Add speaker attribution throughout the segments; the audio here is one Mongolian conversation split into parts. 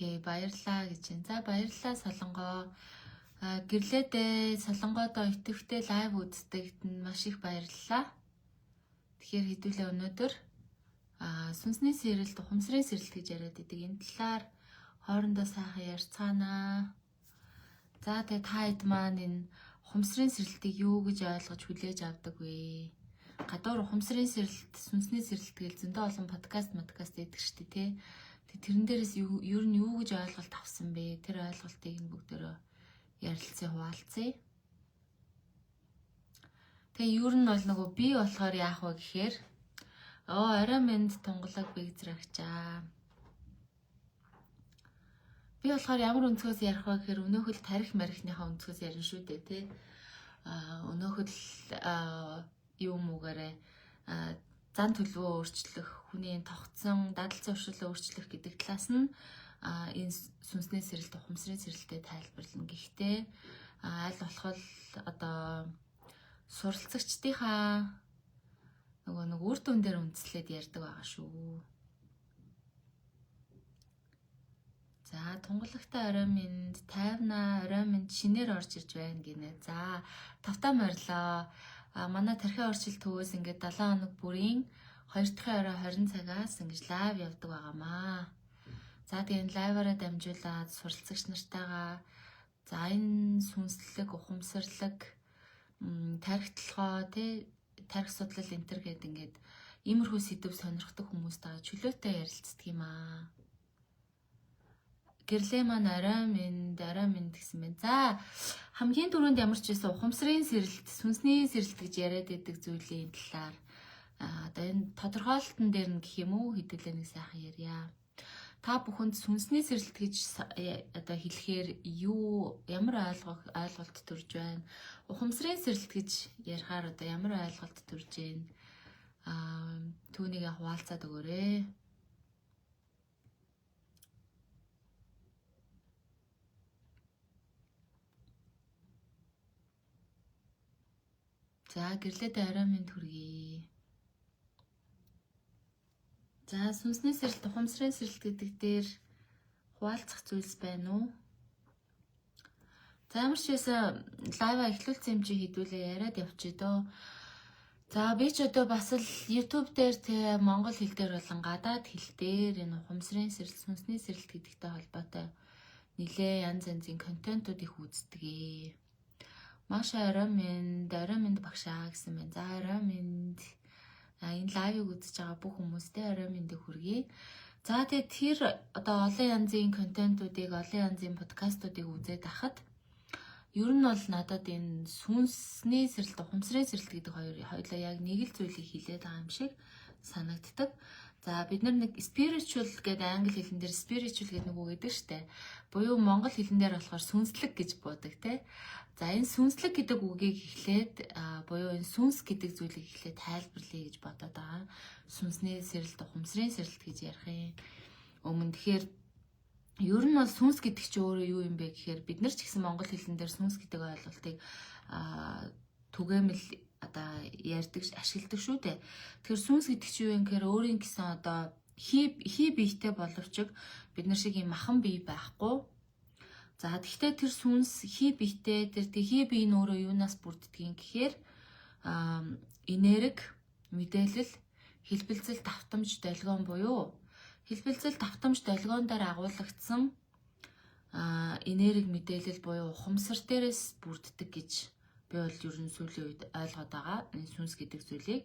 Speaker 1: Окей, баярлалаа гэж байна. За баярлалаа Солонгоо. Гэрлээдээ Солонгоодоо итэвхтэй лайв үзтэгт нь маш их баярлалаа. Тэгэхээр хэдүүлээ өнөөдөр сүнсний сэрэлт, ухамсарын сэрэлт гэж яриад идэг. Энэ талаар хоорондоо сайхан ярьцгаанаа. За тэгээ та хэд маань энэ ухамсарын сэрэлтийг юу гэж ойлгож хүлээж авдаг вэ? Гадуур ухамсарын сэрэлт, сүнсний сэрэлт гэж зөндөө олон подкаст идэг штэ тий. Тэрэн дээрээс ер нь юу гэж ойлголт авсан бэ? Тэр ойлголтыг нь бүгдөө ярилцъя, хуваалцъя. Тэгээ ер нь бол нөгөө би болохоор яах вэ гэхээр арай мэнд тунгалаг бигзрагчаа. Би болохоор ямар өнцгөөс ярих вэ гэхээр өнөөхөл тарих марихныхаа өнцгөөс ярина шүү дээ тий. Өнөөхөл юм угаараа зан төлөвөө өөрчлөх, хүний тогтсон дадал зуршилоо өөрчлөх гэдэг талаас нь энэ сүнсний сэрэлт, ухамсарын сэрэлтэд тайлбарлана. Гэхдээ аль болох одоо суралцагчдынхаа нэг үр дүн дээр үндэслээд ярьдаг байгаа шүү. За тунгалагтай орой минь тайвнаа, орой минь шинээр орж ирж байна гинэ. За тавтаа морилоо. Манай тархи орчил төвөөс ингээд 7 хоног бүрийн 2 дахь орой 20 цагаас ингэж лайв явдаг байгаамаа. За тэгээд лайваараа дамжуулаад суралцагч нартайгаа за энэ сүнслэг, ухамсарлаг, тархи толгой, тархи судлал энтер гэдэг ингээд иймэрхүү сэдв сонирхдаг хүмүүстэйгээ чөлөөтэй ярилцдаг юм аа. Гэрлээ маань орой минь гэсэн байна. За хамгийн түрүүнд ямар ч байсан ухамсарын сэрэлт, сүнсний сэрэлт гэж яриад байдаг зүйлийн талаар одоо энэ тодорхойлолтон дээр нь гэх юм уу хэдүүлээ нэг сайхан ярья. Та бүхэнд сүнсний сэрэлт гэж одоо хэлэхээр ямар ойлголт төрж байна? Ухамсарын сэрэлт гэж ярихаар одоо ямар ойлголт төрж байна? Түүнийг хуваалцаад өгөөрэй. За гэрлээдээ орой минь хүргэе. За сүнсний сэрэлт, ухамсарын сэрэлт гэдэг дээр хуваалцах зүйлс байна уу? За ямар ч байсан лайва эхлүүлсэн юм чи хэдүүлээ яриад явчих дөө. За би ч одоо бас л YouTube дээр монгол хэл дээр болон гадаад хэл дээр энэ ухамсарын сэрэлт, сүнсний сэрэлт гэдэгтэй холбоотой нэлээ янз янзын контентууд их үздэг. Маш орой минь багшаа гэсэн байна. За орой минь энэ лайвыг үзэж байгаа бүх хүмүүстээ орой минь хүргэе. За тэгээд тэр одоо олон янзын контентуудыг, олон янзын подкастуудыг үзээд ахад ер нь бол надад энэ сүнсний сэрэлт, ухамсарын сэрэлт гэдэг хоёулаа яг нэг л зүйлийг хэлээд байгаа юм шиг санагддаг. За бид нэг spiritual гэдэг англи хэлэн дээр spiritual гэдэг нэг үг гэдэг штэ. Буюу монгол хэлэн дээр болохоор сүнслэг гэж буудаг те. За энэ сүнслэг гэдэг үгийг эхлээд буюу энэ сүнс гэдэг зүйлийг эхлээд тайлбарлая гэж бодоод байгаа. Сүнсний сэрэлт, ухамсарын сэрэлт гэж ярих юм. Тэгэхээр ер нь бол сүнс гэдэг чинь өөрөө юу юм бэ гэхээр бид нар ч гэсэн монгол хэлэн дээр сүнс гэдэг ойлголтыг түгээмэл одоо ярьдаг, ашигладаг шүү дээ. Тэгэхээр сүнс гэдэг чинь юу юм гэхээр өөрийн гэсэн одоо хий биетэй боловч бид нар шиг юм махан бие байхгүй. За тэгэхээр тэр сүнс хий биетэй, тэр хий бие нь өөрөө юунаас бүрддэг юм гэхээр энерги, мэдээлэл, хэлбэлзэл, давтамж, долгион буюу хэлбэлзэл, давтамж, долгион дээр агуулгдсан энерги, мэдээлэл буюу ухамсар дээрээс бүрддэг гэж би бол ер нь сүүлийн үед ойлгоод байгаа энэ сүнс гэдэг зүйлийг.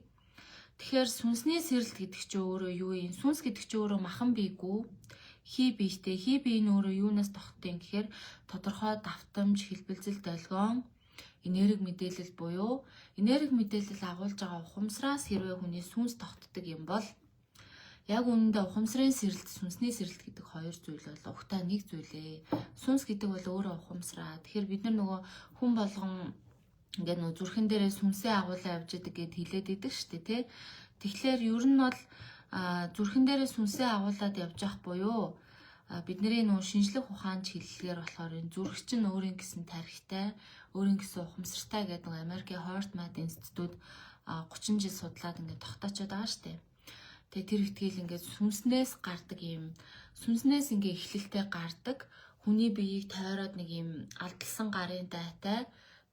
Speaker 1: Тэгэхээр сүнсний сэрэлт гэдэг чинь өөрөө юу юм? Сүнс гэдэг чинь өөрөө махан биегүй, хий биетэй. Хий бие нь өөрөө юунаас тогтдог юм гэхээр тодорхой давтамж, хэлбэлзэл, долгион, энерги, мэдээлэл буюу энерги, мэдээлэл агуулж байгаа ухамсараас хэрвээ хүний сүнс тогтдог юм бол яг үүндээ ухамсарын сэрэлт, сүнсний сэрэлт гэдэг хоёр зүйл бол угтаа нэг зүйлээ. Сүнс гэдэг бол өөрөө ухамсараа. Тэгэхээр бид нар нөгөө хүн болгон ингээд нөө зүрхэн дээрээ сүнсээ агуулаа явж идэг гэд хэлээд идэг штэ тий. Тэгэхээр ер нь бол зүрхэн дээрээ сүнсээ агуулад явж явах буюу бидний нөө шинжлэх ухаанч хэллэгээр болохоор энэ зүрх чинь өөрийн гэсэн тархитай, өөрийн гэсэн ухамсартай гэдэг Америкийн Heart Math Institute 30 жил судлаад ингээд тогтоочод байгаа штэ. Тэгээ тэр ихтгэл ингээд сүнснээс гардаг юм. Сүнснээс ингээ эхлэлтэй гардаг. Хүний биеийг тойроод нэг юм алдсан гарын дайтай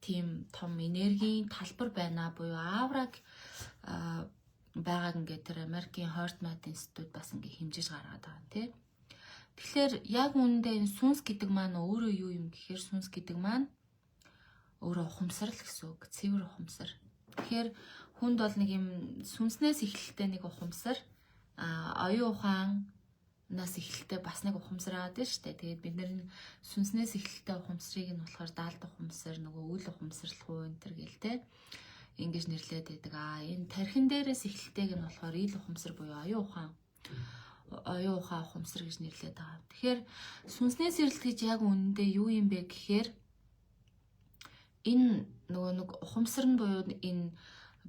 Speaker 1: тийм том энергийн талбар байна буюу аураг байгааг ингээ тэр Америкийн Heart Math Institute бас ингээ хэмжиж гаргаад байгаа тийм. Тэгэхээр яг үүндээ энэ сүнс гэдэг маань өөрөө юу юм гэхээр сүнс гэдэг маань өөрөө ухамсар л гэсэн үг. Цэвэр ухамсар. Тэгэхээр хүнд бол нэг юм сүнснээс эхлэлтэй нэг ухамсар оюун ухаанаас эхлэлтэй бас нэг ухамсар аваад байна шүү дээ. Тэгээд бид нэр сүнснээс эхлэлтэй ухамсарыг нь болохоор даалд ухамсар, нөгөө үл ухамсарлах энэ төр гээл те. Ингэж нэрлээд байдаг. Энэ тархин дээрээс эхлэлтэйг нь болохоор ил ухамсар буюу оюун ухаан ухамсар гэж нэрлээд байгаа. Тэгэхээр сүнснээс эрэлт гэж яг үнэндээ юу юм бэ гэхээр энэ нөгөө нэг ухамсар нь буюу энэ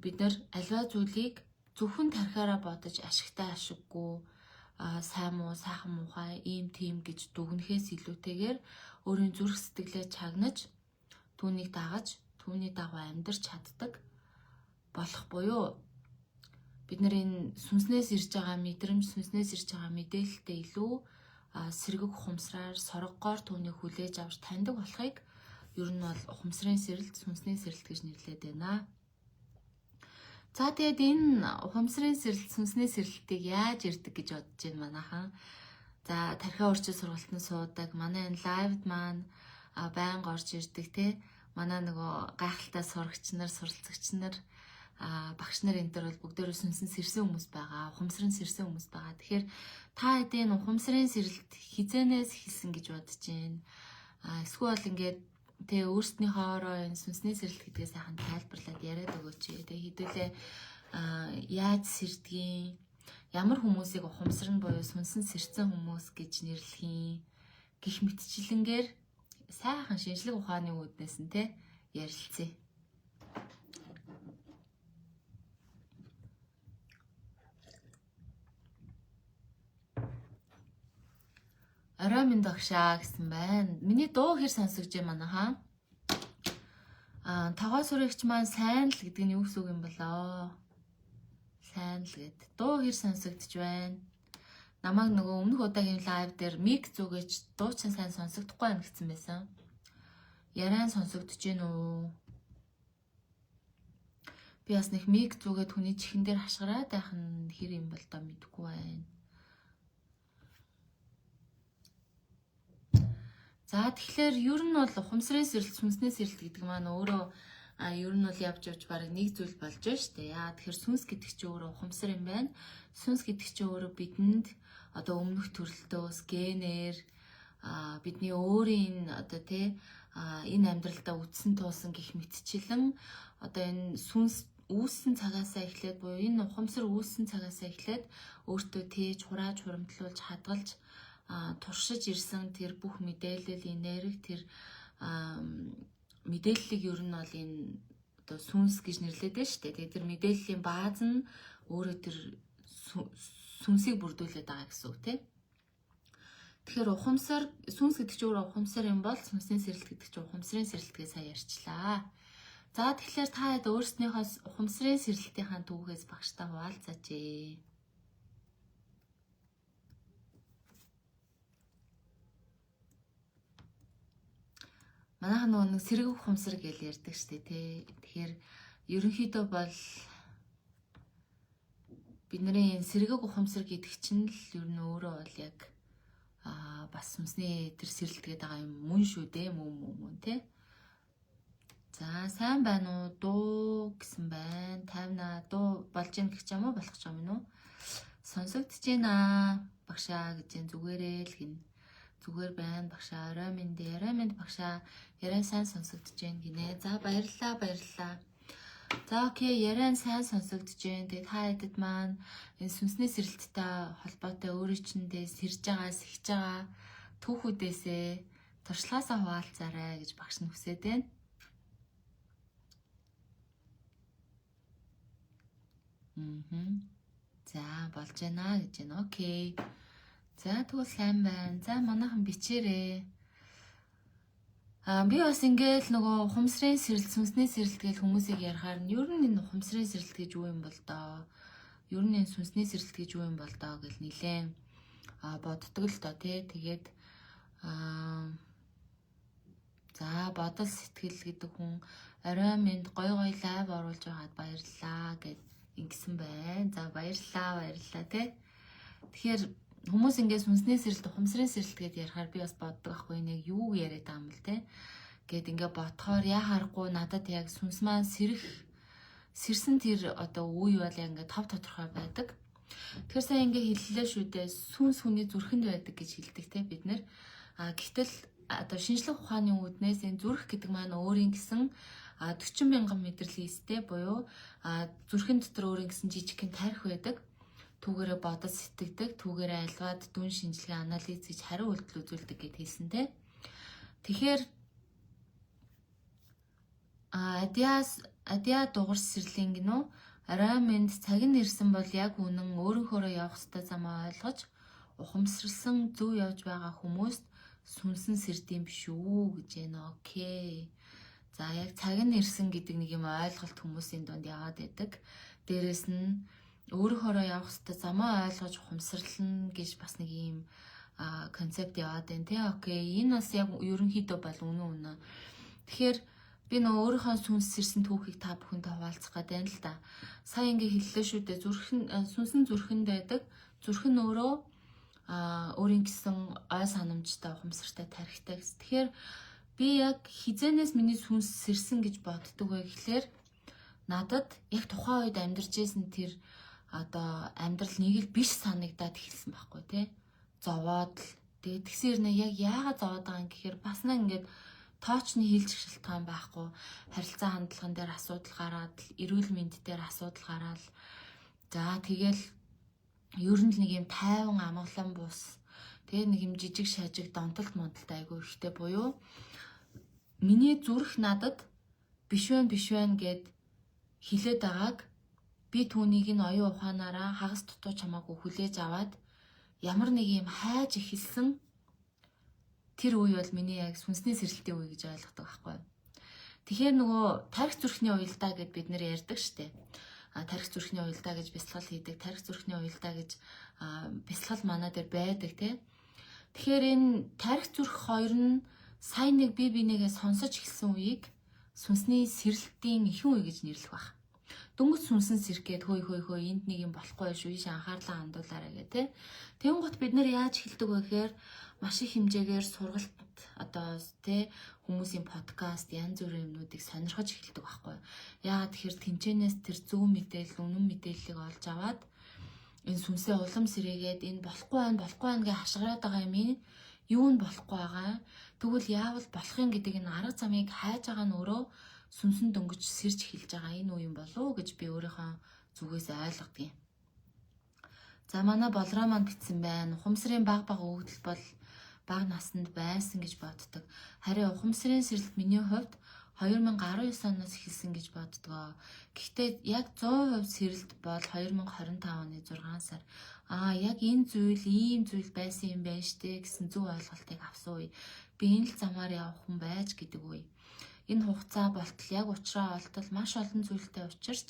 Speaker 1: бид нар альва зүйлийг зөвхөн тархиараа бодож ашигтай ашиггүй сайн муу сайхан муухай ийм тийм гэж дүгнэхээс илүүтэйгээр өөрийн зүрх сэтгэлээ чагнаж түүнийг дагаж түүний дагуу амьдрч чаддаг болох буюу бид нар энэ сүнснээс ирж байгаа мэдрэмж, сүнснээс ирж байгаа мэдээлэлтэй илүү сэргэг ухамсараар соргогоор түүнийг хүлээж авч таньдаг болохыг ер нь бол ухамсарын сэрэлт, сүнсний сэрэлт гэж нэрлэдэг байна. За тэгээд энэ ухамсарын сэрэлт, сүнсний сэрэлтийг яаж ирдэг гэж бодож байна манайхан. За тархиа урьдчил сургалтанд суудаг, манай энэ лайвд маань байнга орж ирдэг те. Манай нөгөө гайхалтай сурагч нар, суралцагч нар, багш нар энэ төр бол бүгдээрээ сүнсэн сэрсэн хүмүүс байгаа, ухамсарын сэрсэн хүмүүс байгаа. Тэгэхээр та хэдийн ухамсарын сэрэлт хизэнээс хийсэн гэж бодож байна. Эсвэл ингээд тэгээ өөрснийхөөроо энэ сүнсний сэрэлт гэдгээ сайхан тайлбарлаад яриад өгөөч. Тэгээ хэдүүлээ яаж сэрдгийг, ямар хүмүүсийг ухамсар нь буюу сүнсэн сэрсэн хүмүүс гэж нэрлэх юм гэх мэтчилэнгээр сайхан шинжлэх ухааны үүднээс нь те ярилцъя. Орой минь догшаа гэсэн байна. Миний дуу хэр сонсогч юм манайхаа. Тагоо сурагч маань сайн л гэдэг нь юу гэсэн үг юм болоо? Сайн л гэд. Дуу хэр сонсогдож байна. Намайг нөгөө өмнөх удаагийн лайв дээр мик зүгэж дуу чинь сайн сонсогдохгүй байна гэсэн байсан. Яриан сонсогдож гин үү? Би бас нэг мик зүгээд хүний чихэн дээр хашгираад байх нь хэр юм бол доо мэдэхгүй байна. За тэгэхээр ер нь бол ухамсарын сэрэлт, сүнсний сэрэлт гэдэг маань өөрөө ер нь бол явж бараг нэг зүйл болж байна шүү дээ. Тэгэхээр сүнс гэдэг чинь өөрөө ухамсар юм байна. Сүнс гэдэг чинь өөрөө бидэнд одоо өмнөх төрөлтөөс генээр бидний өөрийн одоо тий энэ амьдралдаа үтсэн туусан гих мэтчилэн одоо энэ сүнс үүссэн цагаасаа эхлээд буюу энэ ухамсар үүссэн цагаасаа эхлээд өөртөө тээж хурааж хуримтлуулж хадгалж туршиж ирсэн тэр бүх мэдээлэл, энерги, тэр мэдээллийг ер нь бол энэ одоо сүнс гэж нэрлэдэг шүү дээ. Тэгээд тэр мэдээллийн бааз нь өөрөө тэр сүнсийг бүрдүүлээд байгаа гэсэн үг тийм. Тэгэхээр ухамсар, сүнс гэдэг чинь өөрөө ухамсар юм бол сүнсний сэрэлт гэдэг чинь ухамсарын сэрэлтгээ сайн ярьчлаа. За тэгэхээр та хэд өөрснийхөө ухамсарын сэрэлтийнхаа түүхээс багштай хуваалцаач. Манайхан нөгөө нэг сэрэг ухамсар гэж ярьдаг штэ тий. Тэгэхээр ерөнхийдөө бол бидний сэрэг ухамсар гэдэг чинь л ер нь өөрөө бол яг бас сүнсний тэр сэрэлт гэдэг байгаа юм мөн шүү дээ. Мөн тий. За сайн байна уу? Дуу гэсэн байна. Тайвнаа дуу болж ийн гэх юм уу? Болох ч юм уу? Сонсогдож байна. Багшаа гэж зүгээрээ л гин. Зүгээр байна багшаа. Орой минь багшаа. Яриа сайн сонсогдож байна гинэ. За баярлалаа. За окей, яриа сайн сонсогдож байна. Тэгээд та хэдэд маань энэ сүнсний сэрэлттэй холбоотой өөрөчнөдөө сэрж байгаа, сэгж байгаа түүхүүдээсээ туршлагаасаа хуваалцаарай гэж багш нь хүсээд байна. За болж байна гэж байна. Окей. За тэгвэл сайн байна. За манайхан бичээрэй. Би бас ингээл нөгөө ухамсарын сэрэлт, сүнсний сэрэлт гэж хүмүүсийг ярихаар нь ер нь энэ ухамсарын сэрэлт гэж юу юм бол доо. ер нь энэ сүнсний сэрэлт гэж юу юм бол доо гэл нилээн боддог л доо тий. Тэгээд за бодол сэтгэл гэдэг хүн орой минь гой лайв оруулж байгаад баярлалаа гэд ингэсэн байна. За баярлалаа тий. Тэгэхээр хүмүүс ингээд сүнсний сэрэлт, ухамсарын сэрэлт гэдээ ярихаар би бас боддог байхгүй нэг юу яриад байгаа юм бэл те. Гэт ингээд бодохоор яа харахгүй надад яг сүнс маань сэрсэн тэр одоо үе бол яг ингээд тав тодорхой байдаг. Тэгэхээр сайн ингээд хэллээ шүү дээ. Сүнс хүний зүрхэнд байдаг гэж хэлдэг те бид нэр. Гэтэл одоо шинжлэх ухааны үүднээс энэ зүрх гэдэг маань өөрийн гэсэн 40 мянган мэдрэлийн эстэй буюу зүрхэн дотор өөрийн гэсэн жижигхэн тарих байдаг. Түүгээрээ бодож сэтгэдэг, түүгээрээ альваад дүн шинжилгээ анализ гэж хариу үйлдэл үзүүлдэг гэд хэлсэн те. Тэгэхээр адиа дугар сэрлийн гинөө арай минь цаг нь ирсэн бол яг үнэн өөрийнхөөрөө явах ёстой замаа ойлгож ухамсарлсан зөв явж байгаа хүмүүст сүнсэн сэрдэм биш үү гэж байна. Окей. За яг цаг нь ирсэн гэдэг нэг юм ойлголт хүмүүсийн донд яваад байдаг. Дээрэс нь өөрийнхөөрөө явах ёстой замаа ойлгож ухамсарлана гэж бас нэг юм концепт яваад байна тий. Окей. Энэ бас яг ерөнхийдөө бол үнэн. Тэгэхээр би нөө өөрийнхөө сүнс сэрсэн түүхийг та бүхэнтэй хуваалцах гэдэг л да. Сая ингээ хэллээ шүү дээ. Сүнсэн зүрхэнд байдаг. Зүрх нь өөрөө өөрийн гэсэн ой санамжтай ухамсартай тарихтай гэсэн. Тэгэхээр би яг хизэнээс миний сүнс сэрсэн гэж боддог вэ гэхлээр надад яг тухайн үед амьдарч байсан тэр одоо амьдрал нэг л биш санагдаад эхэлсэн байхгүй тий. Зовоод л тэгээд тэгсэр нэ яг яагаад зовоод байгаа юм гэхээр бас нэг ингээд тоочны хилж шалтгаан байхгүй. Харилцаа хандлаган дээр асуудал гараад, эрүүл мэнд дээр асуудал гараад. За тэгэл ер нь л нэг юм тайван амгалан бус. Тэгээ нэг юм жижиг шажиг донтолт модалт айгүй ихтэй буюу миний зүрх надад биш байна гэд хэлээд байгааг би түүнийг нь оюун ухаанаараа хагас дутуу чамаагүй хүлээж аваад ямар нэг юм хайж эхэлсэн тэр үе бол миний яг сүнсний сэрэлтийн үе гэж ойлгодог байхгүй. Тэгэхээр нөгөө тарих зүрхний уялдаа гэд бид нэр ярьдаг штеп. Тарих зүрхний уялдаа гэж бясалгал хийдэг, тарих зүрхний уялдаа гэж бясалгал манай дээр байдаг тий. Тэгэхээр энэ тарих зүрх хоёр нь сайн нэг бие бинийгээ сонсож эхэлсэн үеийг сүнсний сэрэлтийн ихэнх үе гэж нэрлэх баг. Дөнгөж сүнсэн сэргээд хөөе энд нэг юм болохгүй шүү ийш анхаарлаа хандуулаарай гэх тий. Тэгэн гут бид нэр яаж эхэлдэг вэ гэхээр маш их хэмжээгээр сургалт одоо тий хүмүүсийн подкаст янз бүрийн юмнуудыг сонирхож эхэлдэг байхгүй. Яагаад тэгэхээр тэнцэнээс тэр зөв мэдээлэл, үнэн мэдээллийг олж аваад энэ сүнсээ улам сэрээгээд энэ болохгүй байна гэж хашгираад байгаа юм юу нь болохгүй байгаа. Тэгвэл яавал болохын гэдэг энэ арга замыг хайж байгаа нь өөрөө сүнсэн дөнгөж сэрж эхэлж байгаа энэ үе юм болов уу гэж би өөрийнхөө зүгээс ойлгодгийг. За манай болроо маань битсэн байна. Ухамсарын баг өгөгдөл бол бага наснд байсан гэж боддог. Харин ухамсарын сэрэлт миний хувьд 2019 оноос эхэлсэн гэж боддгоо. Гэхдээ яг 100% сэрэлт бол 2025 оны 6 сар. Яг энэ ийм зүйл байсан юм байна штэ гэсэн зөв ойлголтыг авсан үе. Би энэ л замаар явах хүн байж гэдэг үе. Энэ хугацаа болтол яг уучраа олтол маш олон зүйлтэй учирч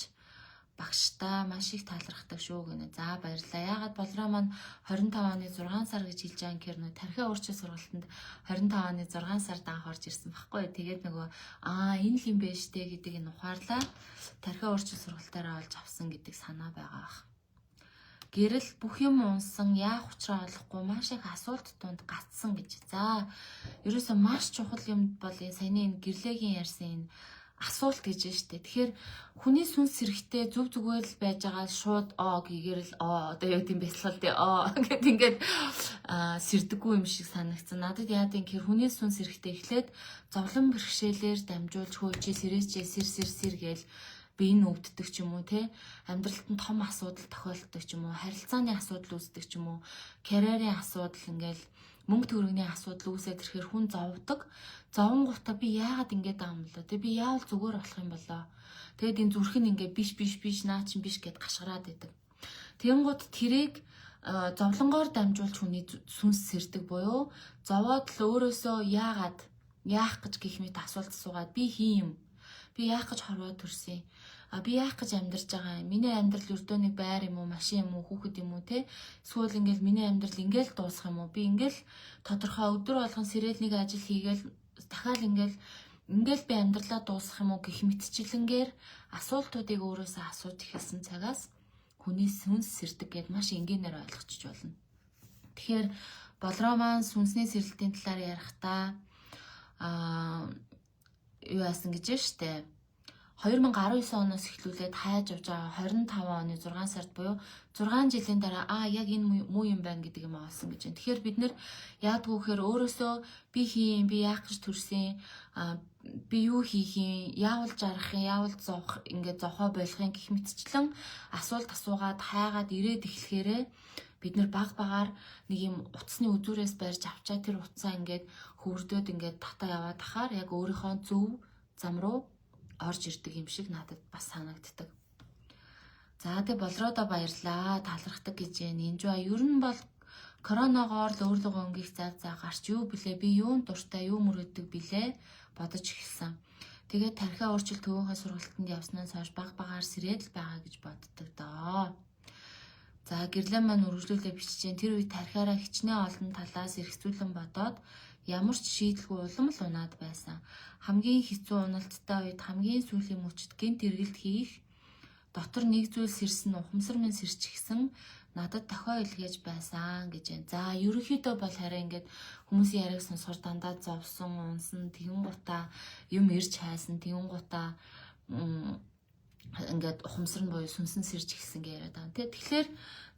Speaker 1: багштай маш их талархдаг шүү гэнэ. За баярлалаа. Яагаад болроо маань 25 оны 6 сар гэж хэлж байгаа юм гэхээр нөө тархиа урчин сургалтанд 25 оны 6 сард анх орж ирсэн байхгүй. Тэгээд нөгөө энэ л юм байна штэ гэдгийг нь ухаарлаа. Тархиа урчин сургалтаараа олж авсан гэдэг санаа байгаа бах. Гэрэл бүх юм унсан яах учраа олохгүй маш их асуулт тунд гацсан гэж. За ерөөсөө маш чухал юм бол энэ саяны энэ гэрлээгийн ярьсан энэ асуулт гэж байна штэ. Тэгэхээр хүний сүнс сэрэгтэй зүг зүгээр л байж байгаа шууд гэгэрэл одоо яг тийм бясалгал дээ гэд ингээд сэрдэггүй юм шиг санагдсан. Надад яа гэхээр хүний сүнс сэрэгтэй эхлээд зовлон бэрхшээлээр дамжуулж хөөчи сэр гээл биеийн өвддөг ч юм уу те амьдралд нь том асуудал тохиолддог ч юм уу харилцааны асуудал үүсдэг ч юм уу карьерийн асуудал ингээл мөнгө төгрөгийн асуудал үүсээд ирэхээр хүн зовдөг. Зовонгуудаа би яагаад ингэж байгаа юм болоо те би яавал зүгээр болох юм болоо. Тэгэд энэ зүрх нь ингээ биш наа чин биш гэд гашгараад байдаг. Тэнгууд тэрийг зовлонгоор дамжуулж хүний сүнс сэрдэг буюу зовоод л өөрөөсөө яах гэж гих мэт асуулт суугаад би яах гэж хорвоо төрсөн. би яах гэж амьдарч байгаа юм? Миний амьдрал өрдөөний байр юм уу, машин юм уу, хүүхэд юм уу те? Эсвэл ингээл миний амьдрал ингээл дуусах юм уу? Би ингээл тодорхой өдөр болгон сэрэл нэг ажил хийгээл дахиад ингээл би амьдралаа дуусгах юм уу гэх мэтчилэнгээр асуултуудыг өөрөөсөө асууж эхэлсэн цагаас хүний сүнс сэрдэг гэдээ маш энгийнээр ойлгочих болно. Тэгэхээр болроо маань сүнсний сэрэлтийн талаар ярихдаа юу яасан гэж штэ 2019 оноос эхлүүлээд хайж явж байгаа 25 оны 6 сард буюу 6 жилийн дараа яг энэ муу юм байна гэдэг юм олсон гэж байна. Тэгэхээр бид нэр яадгүй гэхээр өөрөөсөө би хийн, би яах гэж төрсөн, би юу хийх юм, яавал жарах юм, яавал зовх, ингээд зовхоо болох юм гэх мэтчлэн асуулт асуугаад хайгаад ирээд эхлэхээрээ бид нэр баг багаар нэг юм утасны үзүүрээс барьж авчаа тэр утсаа ингээд хөвөрдөөд ингээд татаа яваад тахаар яг өөрийнхөө зөв зам руу орж ирдэг юм шиг надад бас санагддаг. За тэгээ болроодоо баярлаа. Талархдаг гэж байна. Энжва ер нь бол коронавигоор л өөрлөгөө өнгөх зав гарч юу блэ? Би юунд дуртай, юу мөрөддөг билээ бодож эхэлсэн. Тэгээд тархиа өөрчлөлт төвөөнхөө сургалтанд явснаас хойш баг багаар сэрээд л байгаа гэж боддог доо. За гэрлэн маань үргэлжлүүлээ бичиж, тэр үед тархиараа хичнээн олон талаас эргцүүлэн бодоод ямар ч шийдэлгүй улам л унаад байсан. Хамгийн хэцүү уналттай үед хамгийн сүүлийн мөчд гэнт эргэлт хийх дотор нэг зүйл сэрсэн ухамсар минь сэрчихсэн надад дохио илгээж байсан гэж байна. За ерөнхийдөө бол хараа ингээд хүмүүсийн яриаг сонсохоор дандаа зовсон, унсан, тэгэн гутаа юм ирж хайсан, тэгэн гутаа ингээд ухамсар нь буюу сүнсэн сэрж ихсэн гэж яриад байгаа. Тэгэхээр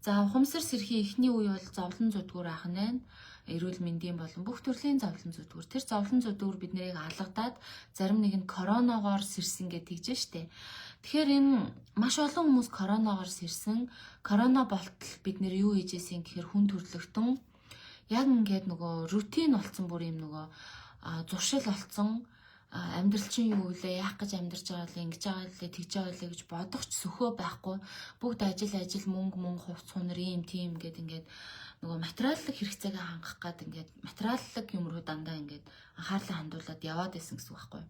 Speaker 1: за ухамсар сэрхийн эхний үе бол зовлон зүдгүүр ах нь эрүүл мэндийн болон бүх төрлийн зовлон зүдгүүр. Тэр зовлон зүдгүүр бид нарыг алгадаад зарим нэг нь коронавигоор сэрсэн гэж тэгж штэ. Тэгэхээр энэ маш олон хүмүүс коронавигоор сэрсэн. Корона болтол бид нэр юу хийжсэн гэхээр хүн төрлөختөн яг ингээд нөгөө рутин болсон бүр юм нөгөө зуршил болсон амьдрал чинь юу вэ? Яах гэж амьдарч байгаа вэ? Ингэж байгаа вэ? Тэгж байгаа вэ гэж бодох ч сөхөө байхгүй. Бүгд ажил мөнгө хувц хунар ийм тийм ингээд нөгөө материаллык хэрэгцээгээ хангах гад ингээд материаллык юм руу дандаа ингээд анхаарлаа хандуулад яваад байсан гэсэн үг байхгүй.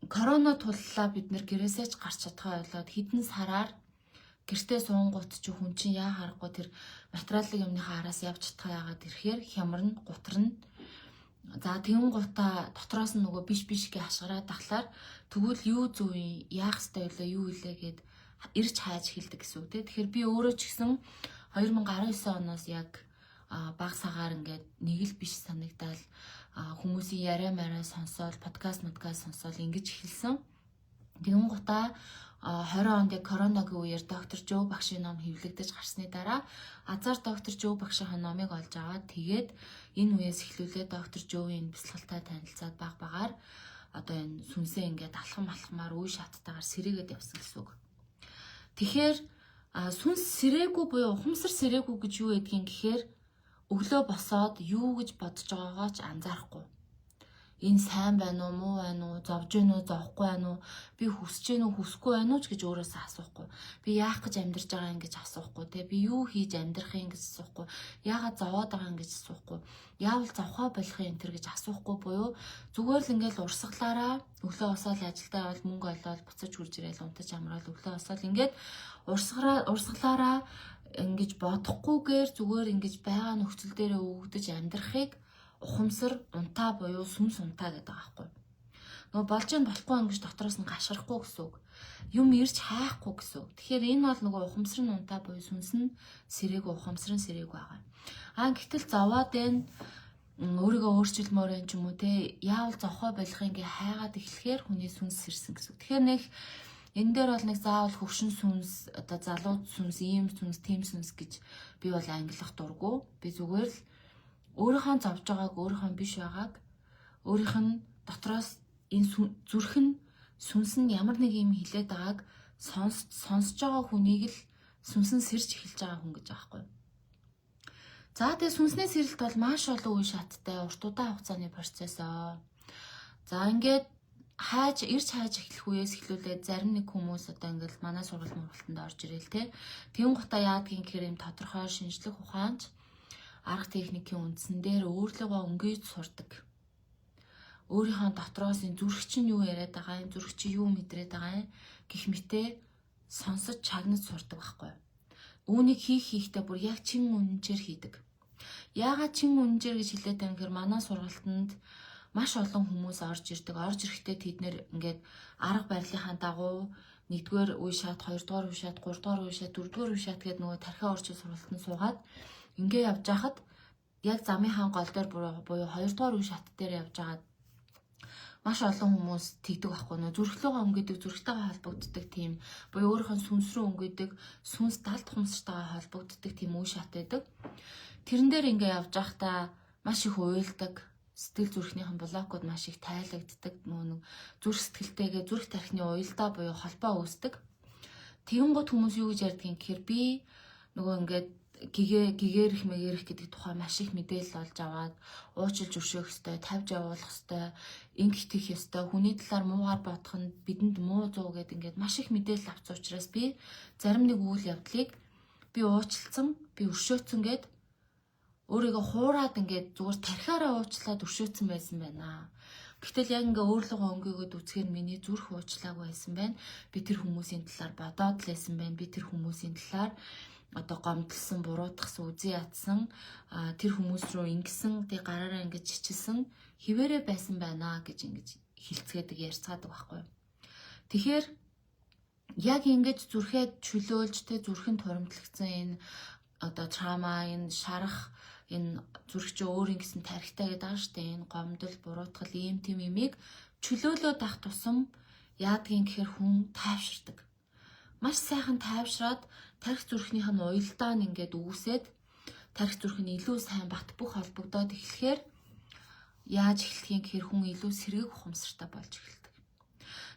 Speaker 1: Корона туллаа бид нэр гэрээсээ ч гарч чадхаа ойлоод хэдэн сараар гэртээ суунгууд чи хүн чинь яа харахгүй тэр материаллык юмныхаа араас явж чадхаа яагаад ирэхээр хямрна, гутрна. За тэгэн гутаа дотроос нь нөгөө биш гээ хашгираад тахлаар тэгвэл юу зөв юм, яах ёстой вэ, юу илээ гэд ирж хайж хэлдэг гэсэн үг тийм. Тэгэхээр би өөрөө ч гэсэн 2019 оноос яг баг сагаар ингээд нэг л биш санагдал хүмүүсийн яриа мараа сонсоод подкаст сонсоод ингэж эхэлсэн. Тэгэн гутаа 20 онд яг коронавигийн үеэр доктор Жо багшийн ном хэвлэгдэж гарсны дараа азар доктор Жо багшийн номыг олж аваад тэгээд энэ үеэс эхлүүлээд доктор Жовын бясалгалтай танилцаад баг багаар одоо энэ сүнсээ ингээд алхамаар үе шаттайгаар сэрээгээд явсан гэсэн үг. Тэгэхээр сүнс сэрээгүй буюу ухамсар сэрээгүй гэж юу гэдгийг гэхээр өглөө босоод юу гэж бодож байгаагаа ч анзаарахгүй. Энэ сайн байна уу, муу байна уу, зовж байна уу, зовхгүй байна уу, би хүсэж байна уу, хүсэхгүй байна уу ч гэж өөрөөсөө асуухгүй. Би яах гэж амьдарч байгаа юм гэж асуухгүй, те би юу хийж амьдрах юм гэж асуухгүй. Яагаад зовоод байгаа юм гэж асуухгүй. Яавал зовхоо болох юм тэр гэж асуухгүй буюу зүгээр л ингээл урсгалаараа өглөө босоод ажилдаа явал мөнгө олоод буцаж хурж ирээл унтаж амраал өглөө босоод ингээд урсгалаараа ингэж бодохгүйгээр зүгээр ингэж байгаа нөхцөл дээрээ өвгдөж амьдрахыг ухамсар унтаа буюу сүнс унтаа гэдэг байгаа байхгүй. Нөгөө болж нь болохгүй ингэж дотроос нь гашрахгүй гэсэн үг. Юм ирж хайхгүй гэсэн үг. Тэгэхээр энэ бол нөгөө ухамсар нь унтаа буюу сүнс нь сэрээгүй, ухамсар нь сэрээгүй байгаа. Гэтэл зовоод энэ өөрийгөө өөрчилмөр юм ч юм уу те яавал зовхоо болох юм гээ хайгаад эхлэхээр хүний сүнс сэрсэн гэсэн үг. Тэгэхээр нэг энэ дээр бол нэг заавал хөвшин сүнс, одоо залууд сүнс, ийм сүнс, тийм сүнс гэж би бол ангилах дурггүй. Би зүгээр л өөрийнхөө зовж байгааг, өөрийнхөө биш байгааг, өөрийнх нь дотроос энэ зүрх нь сүнс нь ямар нэг юм хилээд байгааг сонсож байгаа хүнийг л сүнс нь сэрж эхэлж байгаа хүн гэж байгаа байхгүй. За тэгээ сүнсний сэрэлт бол маш олон үе шаттай, урт удаан хугацааны процесс. За ингээд ирж хайж эхлэх үеэс эхлүүлээд зарим нэг хүмүүс одоо ингээд манай сургалт мургалтанд орж ирээл те. Тэгэн гутаа яадгийн гэхээр юм тодорхой шинжлэх ухаанч арга техникийн үндсэн дээр өөрлөгөө өнгөж сурдаг. өөрийнхөө дотроос энэ зүрх чинь юу яриад байгаа юм, зүрх чинь юу мэдрээд байгаа юм гэх мэтээ сонсож чагнаж сурдаг байхгүй. Үүнийг хийхдээ бүр яг чин үнэнчээр хийдэг. Яагаад чин үнэнчээр гэж хэлээд байгаа юм гэхээр манай сургалтанд маш олон хүмүүс орж ирдэг. Орж ирэхдээ тэд нэр ингээд арга барилынхаа дагуу 1-р үе шат, 2-р үе шат, 3-р үе шат, 4-р үе шат гэдэг нөгөө тархиа орчил сургалтанд суугаад ингээ явж байхад яг замынхаа гол дээр буюу 2-р үе шат дээр явж байгаад маш олон хүмүүс тэгдэг байхгүй нөө зүрхлөөгөө өнгөдөг, зүрхтэйгээ холбогддог тийм буюу өөрийнхөө сүнс рүү өнгөдөг, сүнс далд хумсартайгаа холбогддог тийм үе шат байдаг. Тэрэн дээр ингээ явж байхдаа маш их уйлдаг, сэтгэл зүрхнийхэн блокууд маш их тайлагддаг, нөгөө зүрх сэтгэлтэйгээ зүрх тархины уялдаа буюу холбоо үүсдэг. Тэгэн гот хүмүүс юу гэж ярьдаг юм гэхээр би нөгөө ингээд гэгэрэх мэгэрэх гэдэг тухай маш их мэдээлэл олж аваад уучлж өршөөх ёстой, тавьж явуулах ёстой, ингэх тэх ёстой, хүний талаар муугаар бодох нь бидэнд муу зуу гэдэг ингээд маш их мэдээлэл авсан учраас би зарим нэг үйл явдлыг би уучлцсан, би өршөөцсөн гэд өөрийгөө хуураад ингээд зүгээр тархиараа уучлаад өршөөцсөн байсан байна. Гэтэл яг ингээ өөрлөгөө өнгөөгөөд үзэхээр миний зүрх уучлаагүй байсан байна. Би тэр хүмүүсийн талаар бодоод л байсан байна. Би тэр хүмүүсийн талаар одоо гомдлсон, буруутгсан, үзий ядсан, тэр хүмүүс рүү ингэсэн, тэг гараараа ингэж чичилсэн хിവэрэ байсан байна гэж ингэж хилцгээдэг, ярьцгаадаг байхгүй. Тэгэхээр яг ингэж зүрхээ чөлөөлж тэ зүрхэн турамтлагдсан энэ одоо трама, энэ шарах, энэ зүрх чи өөр ингэсэн тархитай гэдэг ааш тэ энэ гомдол, буруутгал, ийм тийм имийг чөлөөлөөд ах тусам яадгийн гэхээр хүн тайвширдаг. Маш сайхан тайвшраад тархи зүрхнийх нь уялдаа нь ингээд үүсээд тархи зүрх нь илүү сайн бат бөх холбогдоод эхлэхээр яаж эхлэхин гэхээр хүн илүү сэргэг ухамсартай болж эхэлдэг.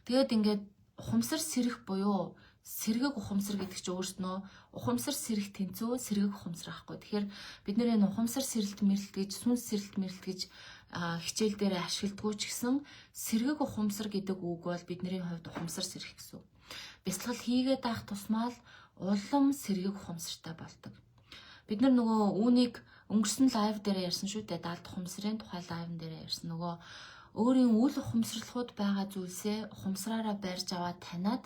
Speaker 1: Тэгээд ингээд ухамсар сэрэх буюу сэргэг ухамсар гэдэг чинь өөрснөө ухамсар сэрэх тэнцүү сэргэг ухамсар ахгүй. Тэгэхээр бид нэр энэ ухамсар сэрэлт мэрэлт гэж сүнс сэрэлт мэрэлт гэж хичээл дээр ашигладгүй ч гэсэн сэргэг ухамсар гэдэг үг бол бидний хувьд ухамсар сэрэх гэсэн. Бясалгал хийгээд авах тусмаа л улам сэргэг ухамсартай болдог. Бид нар нөгөө үүнийг өнгөрсөн лайв дээр ярьсан шүү дээ. Далд ухамсарын тухай лайв дээр ярьсан. Нөгөө өөрийн үл ухамсарлахууд байгаа зүйлсээ ухамсараараа барьж аваад таниад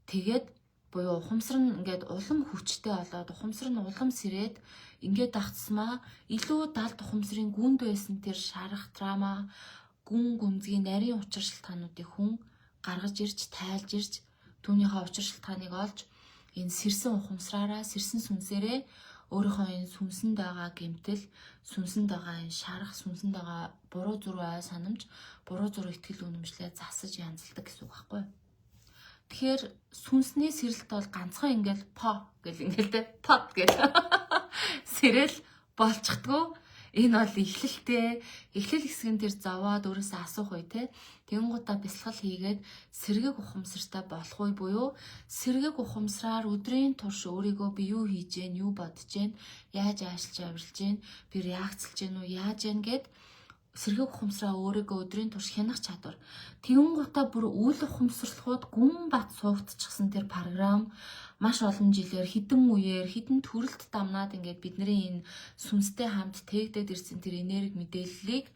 Speaker 1: тэгээд буюу ухамсар нь ингээд улам хүчтэй болоод ухамсар нь улам сэрээд ингээд давтсмаа илүү далд ухамсарын гүнд байсан тэр шарах драма гүн гүмзгийн нарийн учир шалтгаануудыг хүн гаргаж ирж тайлж ирж түүнийхээ учир шалтгааныг олж энэ сэрсэн ухамсараараа сэрсэн сүнсээрээ өөрийнхөө энэ сүнсэнд байгаа гэмтэл, сүнсэнд байгаа энэ шарах, сүнсэнд байгаа буруу зураг ой санамж, буруу зураг итгэл үнэмшлээ засаж янзалдаг гэсэн үг байхгүй. Тэгэхээр сүнсний сэрэлт бол ганцхан ингээл по гэл ингээл тэ под гэл сэрэл болчихдгоо. Энэ бол эхлэлтэй. Эхлэл хэсгэн тэр зовоод өөрөөсөө асуух үе те. Тэнгуудаа бясалгал хийгээд сэргэг ухамсартай болох үе буюу сэргэг ухамсараар өдрийн турш өөрийгөө би юу хийж гэн, юу бодож гэн, яаж аашлж авирлж гэн, би реакцлж гэн үү, яаж гэн гэд сэргэг ухамсараа өөрийгөө өдрийн турш хянах чадвар. Тэнгуудаа бүр үл ухамсарлахууд гүн бат суугдчихсан тэр програм маш олон жилээр хідэн үеэр хідэн төрөлт дамнаад ингээд бидний энэ сүнстэй хамт тээгдээд ирсэн тэр энерги мэдээллийг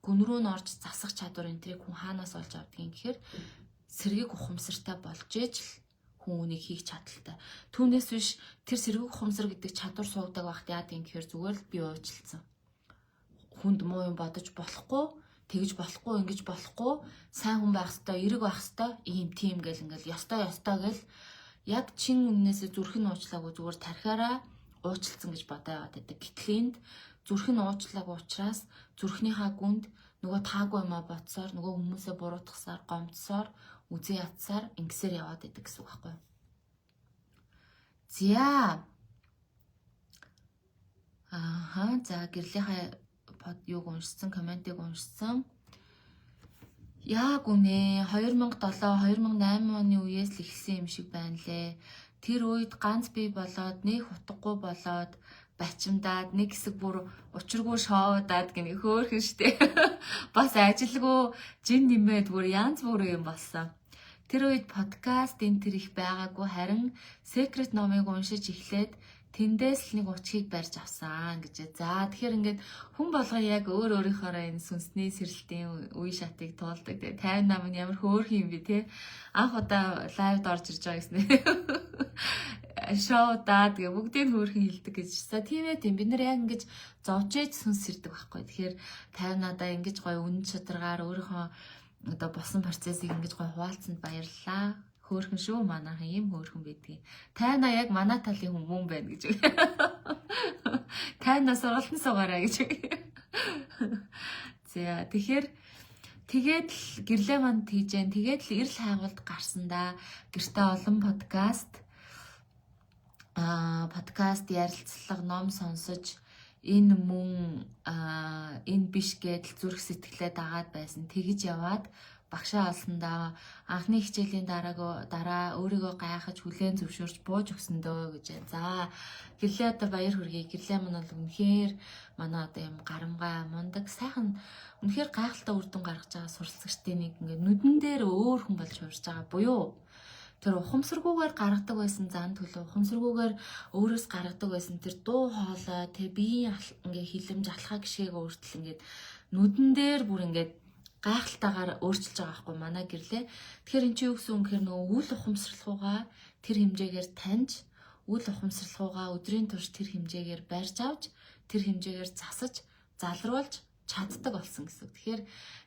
Speaker 1: гүн рүү н орж засах чадвар энтрийг хүн хаанаас олж авдгийг гэхээр сэргэг ухамсартай болж ээж л хүн үнийг хийх чадaltaй. Түүнээс биш тэр сэргэг ухамсар гэдэг чадвар суудаг багт яадгийг гэхээр зүгээр л би уучлалцсан. Хүнд муу юм бодож болохгүй, тэгж болохгүй, ингэж болохгүй, сайн хүн байх ёстой, эрэг байх ёстой, ийм тийм гэл ингээл ёстой гэл яг чин үннээсээ зүрх нь уучлаагүй зүгээр тархиараа уучлалцсан гэж бодоо яваад байдаг. Гэтэл энд зүрх нь уучлаагүй учраас зүрхнийхаа гүнд нөгөө таагүй юмаа бодсоор, нөгөө хүмүүсээ буруутгасаар, гомдсоор, үзээ ятсаар ингэсээр яваад байдаг гэсэн үг байхгүй юу? За гэрлийнхаа юуг уншсан, комментиг уншсан. Яг үнэ 2007-2008 оны үеэс л эхэлсэн юм шиг байна лээ. Тэр үед ганц бий болоод нэг утгагүй болоод бачимдаад нэг хэсэг бүр учиргүй шоудаад гэнэ хөөхөн штэ. Бас ажилгүй жин нэмээд бүр янз бүр юм болсон. Тэр үед подкаст энэ төр их байгаагүй харин Secret номыг уншиж эхлээд тэндээс л нэг учгийг барьж авсан гэж. За тэгэхээр ингээд хүн болго яг өөрийнхөө энэ сүнсний сэрэлтийн үе шатыг туулдаг. Тэгээ 58 нь ямар хөөрхөн юм бэ те. Анх удаа лайвд орж ирж байгаа гэсэн. Шоудаа тэгээ бүгдийг хөөрхөн хилдэг гэж. За тийм ээ тийм бид нар яг ингэж зовжээж сүнс сэрдэг байхгүй. Тэгэхээр 50 надаа ингэж гоё үнэн чатаргаар өөрийнхөө одоо босон процессыг ингэж гоё хуваалцсанд баярлалаа. Хөөрхөн шүү манайхан ийм хөөрхөн байдгийг. Тайна яг манай талын хүмүүс байна гэж. Тайна сургалтын суугаараа гэж. За тэгэхээр тэгээд л гэрлээ манд тийжэн тэгээд л эрэл хайгуулд гарсандаа гэртээ олон подкаст ярилцлага ном сонсож энэ мөн энэ биш гэдэл зүрх сэтгэлээ дагаад байсан. Тэгж яваад багшаа олсондоо анхны хичээлийн дараа өөрийгөө гайхаж хүлээн зөвшөөрч бууж өгсөндөө гэж байна. За гэрлээ одоо баяр хүргэе. Гэрлээ мань бол үнэхээр манай одоо юм гарамгай мундаг сайхан үнэхээр гайхалтай үр дүн гаргаж байгаа суралцагчдын нэг ингээд нүдэн дээр өөр хүн болж хуурж байгаа буюу тэр ухамсаргүйгээр гаргадаг байсан зан төлөв, ухамсаргүйгээр өөрөөс гаргадаг байсан тэр дуу хоолой, тэр биеийн ингээ хилэмж алхаа гişгээг өөртөл ингээд нүдэн дээр бүр ингээд гайхалтайгаар өөрчилж байгаа байхгүй манай гэрлээ. Тэгэхээр эн чинь юу гэсэн үг гэхээр нөгөө үл ухамсарлахуугаа тэр хэмжээгээр таньж, үл ухамсарлахуугаа өдрийн турш тэр хэмжээгээр барьж авч, тэр хэмжээгээр засаж, залруулж чаддаг болсон гэсэн. Тэгэхээр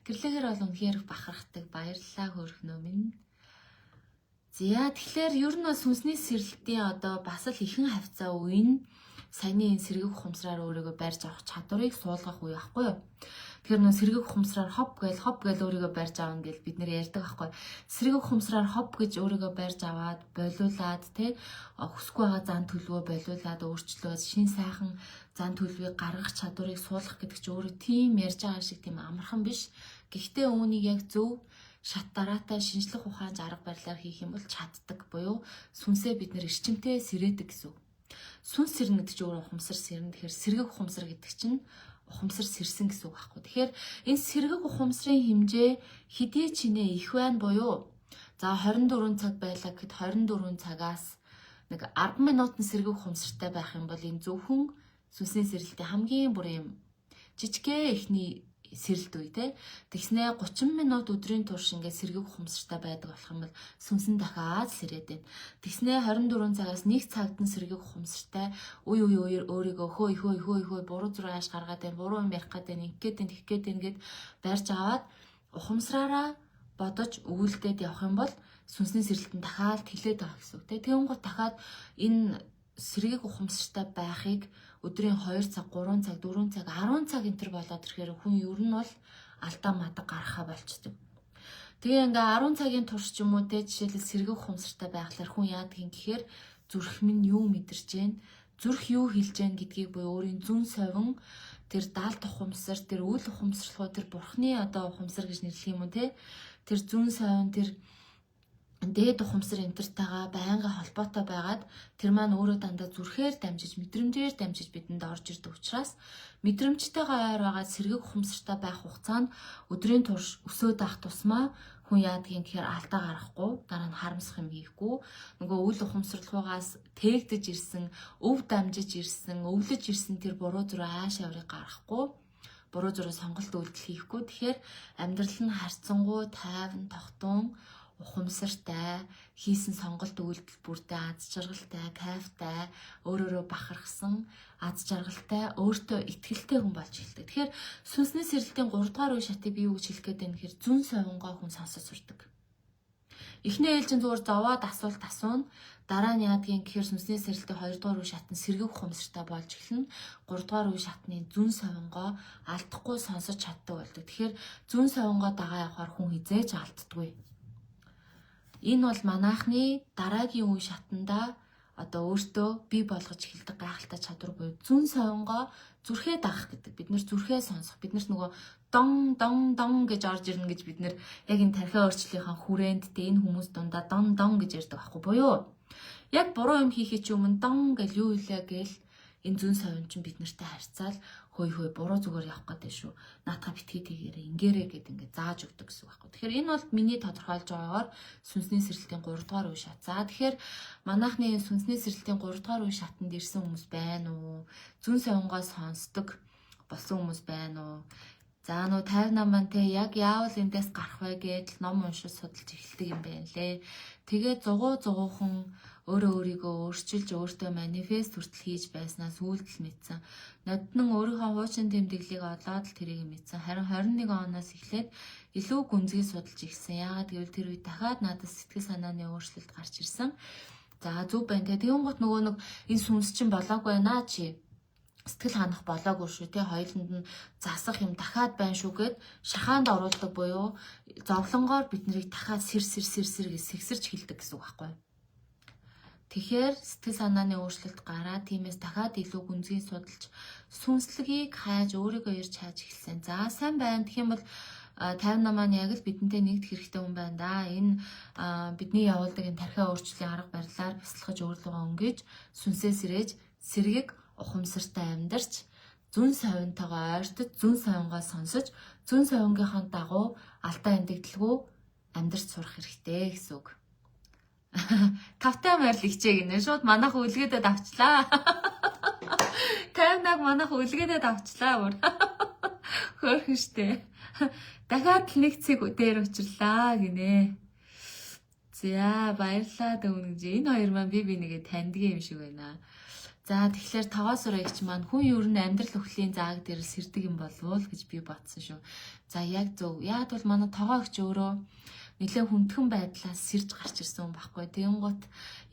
Speaker 1: гэрлээгээр бол үнэхээр бахархдаг. Баярлалаа хөөрхнөө минь. За тэгэхээр ер нь бол сүнсний сэрэлтийн одоо бас л ихэнх хавцаа үе нь саяны энэ сэргэг ухамсараар өөрийгөө барьж авах чадварыг суулгах үе байхгүй юу? Тэгэхээр нөө сэргэг ухамсараар хоп гээл өөрийгөө барьж аавна гэж бид нэр ярьдаг байхгүй. Сэргэг ухамсараар хоп гэж өөрийгөө барьж аваад болиулаад тэ хүсгүй байгаа зан төлөвөө болиулаад өөрчлөөд шин сайхан зан төлөвийг гаргах чадварыг суулгах гэдэг чинь өөрөө тийм ярьж байгаа шиг тийм амархан биш. Гэхдээ үүнийг яг зөв шат дараатай шинжлэх ухаанч арга барилаар хийх юм бол чаддаг буюу сүнсээ бид нэр эрчимтэй сэрээдэг гэсэн. Сүнс сэрнэ гэдэг чинь өөрөө ухамсар сэрнэ. Тэгэхээр сэргэг ухамсар гэдэг чинь ухамсар сэрсэн гэсэн үг байхгүй. Тэгэхээр энэ сэргэг ухамсарын хэмжээ хэдий ч нэ их байна буюу за 24 цаг байлаа гэхэд 24 цагаас нэг 10 минутын сэргэг ухамсартай байх юм бол энэ зөвхөн сүнсний сэрэлтийн хамгийн бүр юм жижигхэн ихний сэрэлт үе те. Тэгснээ 30 минут өдрийн турш ингээд сэргэг ухамсартай байдаг болох юм бол сүнс нь дахиад сэрээд байна. Тэгснээ 24 цагаас 1 цагт нь сэргэг ухамсартай өөрийгөө хөө буруу зүрх ааш гаргаад байна, буруу юм ярих гээд байна, ингэгээд байна, тэгэх гээд байна гэд барьж аваад ухамсараараа бодож өгүүлдээд явах юм бол сүнсний сэрэлтэн дахиад тэлээд байгаа гэсэн үг те. Тэгэн гот дахиад энэ сэргэг ухамсартай байхыг өдрийн 2 цаг, 3 цаг, 4 цаг, 10 цаг энтер болоод ирэхээр хүн ер нь бол алдаа мадаг гарахаа болчдөг. Тэгээ ингээ 10 цагийн турш ч юм уу те жишээлбэл сэргэг ухамсартай байхлаар хүн яадаг юм гэхээр зүрх минь юу мэдэрч जैन, зүрх юу хэлж जैन гэдгийг буюу өөрийн зүн совин тэр даалт ухамсар, тэр үл ухамсарлахуу, тэр бурхны одоо ухамсар гэж нэрлэх юм уу те. Тэр зүн совин тэр дээд ухамсар энтертайгаа байнга холбоотой байгаад тэр маань өөрөө дандаа зүрхээр дамжиж, мэдрэмжээр дамжиж бидэнд орж ирдэг учраас мэдрэмжтэйгээ ойр байгаа сэргэг ухамсартай байх хугацаанд өдрийн турш өсөөд авах тусмаа хүн яадгийн гэхээр алдаа гарахгүй, дараа нь харамсах юм хийхгүй, нөгөө үл ухамсарлахугаас тээгдэж ирсэн, өв дамжиж ирсэн, өвлөж ирсэн тэр буруу зүрх ааш аврыг гаргахгүй, буруу зүрх сонголт үйлдэл хийхгүй. Тэгэхээр амьдрал нь харьцангуй тайван, тогтун, ухамсартай, хийсэн сонголт үйлдэл бүрдээ аз жаргалтай, кайфтай, өөрөөрөө бахархсан, аз жаргалтай, өөртөө итгэлтэй хүн болж эхэлдэг. Тэгэхээр сүнсний сэрэлтийн 3 дугаар үе шатыг би юу гэж хэлэх гээд байна гэхээр зүн совингоо хүн сонсож сурдаг. Эхний ээлжин зүгээр зовоод асуулт асууна. Дараа нь яадгийн гэхээр сүнсний сэрэлтийн 2 дугаар үе шатны сэргэг ухамсартай болж эхэлнэ. 3 дугаар үе шатны зүн совингоо алдахгүй сонсож чаддаг болдог. Тэгэхээр зүн совингоо дагаа явахаар хүн хизээж алддаггүй. Энэ бол манайхны дараагийн үе шатанда одоо өөртөө бий болгож эхэлдэг гайхалтай чадвар буюу зүн совингоо зүрхээ дагах гэдэг. Бид нэр зүрхээ сонсох. Биднэрт нөгөө дон гэж орж ирнэ гэж бид нэр яг энэ тархиа өөрчлөлийнхаа хүрээнд тэ энэ хүмүүс дундаа дон гэж ярьдаг байхгүй буюу яг буруу юм хийхээ чи өмнө дон гэж юу илээ гээл энэ зүүн совин чинь бид нартай харьцаал хөөе буруу зүгээр явах гэдэг шүү. Наатаха битгий тэгээрээ ингээрээ гэд ингээд зааж өгдөг гэсэн үг байхгүй. Тэгэхээр энэ бол миний тодорхойлж байгаагаар сүнсний сэрэлтийн 3 дугаар үе шат. За тэгэхээр манайхны сүнсний сэрэлтийн 3 дугаар үе шатанд ирсэн хүмүүс байна уу? Зүүн совингоо сонсдог болсон хүмүүс байна уу? За нөө 58 маань те яг яавал эндээс гарах вэ гэж ном уншиж судалж эхэлдэг юм байна лээ. Тэгээд зугуухан өөрийгөө өөрчилж өөртөө манифест хүртэл хийж байснаас үйлдэл мэдсэн. Ноднон өөрийнхөө хуучин тэмдэглэлийг олоод л тэрийг мэдсэн. Харин 21 оноос эхлээд илүү гүнзгий судалж ихсэн. Яагаад гэвэл тэр үед дахиад надад сэтгэл санааны өөрчлөлт гарч ирсэн. За зүг байна те. Тэгүн гот нөгөө нэг энэ сүнс чинь болоогүй байна чи. Сэтгэл ханах болоогүй шүү те. Хоёуланд нь засах юм дахиад байна шүү гэд шахаанд оруулдаг буюу зовлонгоор бид нарыг дахиад сэр гэж сэгсэрч хэлдэг гэсэн үг байхгүй. Тэгэхээр сэтгэл санааны өөрчлөлт гараад тиймээс дахиад илүү гүнзгий судалж сүнслэгийг хайж өөрийгөө ирж хайж эхэлсэн. За сайн байна. Тэгэх юм бол 58 маань яг л бидэнтэй нэгдэх хэрэгтэй хүн байна да. Энэ бидний явуулдаг энэ тархиа өөрчлөлийн арга барилаар бясалгаж өөрлөгөө өнгөж сүнсээс ирээж сэргийг ухамсартай амьдарч зүүн совинтойгоо ойртож зүүн совингоо сонсож зүүн совингийнхаа дагуу алдаа эндэгдэлгүй амьдарч сурах хэрэгтэй гэсэн үг. Тавтай морил хичээг нэ шууд манайх үлгээдэд авчлаа. 58 манайх үлгээдэд авчлаа бүр. Хөөрхөн штэ. Дахиад л нэг цэг дээр учрлаа гинэ. За баярлалаа дөнгөж. Энэ хоёр маань би нэгээ таньдгийн юм шиг байна. За тэгэхээр тогоос урагч маань хүн ер нь амьдрал өхлийн зааг дээр сэрдэг юм болов уу гэж би бодсон шүү. За яг зөв. Яг бол манай тогоогч өөрөө нэлээд хүндхэн байдлаас сэрж гарч ирсэн хүн байхгүй. Тэгэнгუთ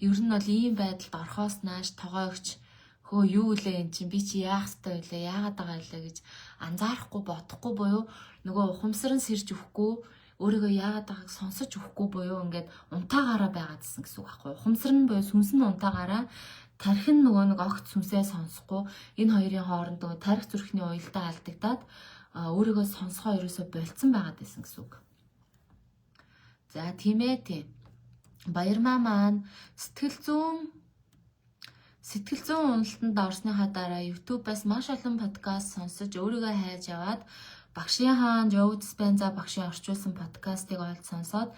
Speaker 1: ер нь бол ийм байдалд орхоос нааш тогоогч хөө юу лээ эн чинь би чи яах ёстой вэ? Яагаад байгаа лээ гэж анзаарахгүй бодохгүй буюу нөгөө ухамсар нь сэрж өгөхгүй өөрийгөө яагаад байгааг сонсож өгөхгүй буюу ингээд унтаагаараа байгаадсэн гэсэн үг байхгүй. Ухамсар нь буюу сүнс нь унтаагаараа тархин нөгөө нэг огт сүнсээ сонсохгүй энэ хоёрын хооронд нөгөө тарих зүрхний уялдаа алдагдаад өөрийгөө сонсгоо ерөөсө болцсон байгаад байсан гэсэн үг. За тийм ээ тийм. Баярмаа маань сэтгэл зүйн уналтанд орсныхаа дараа YouTube-аас маш олон подкаст сонсож өөрийгөө хайж яваад Багшийн хаан Joe Dispenza багшийн орчуулсан подкастыг олж сонсоод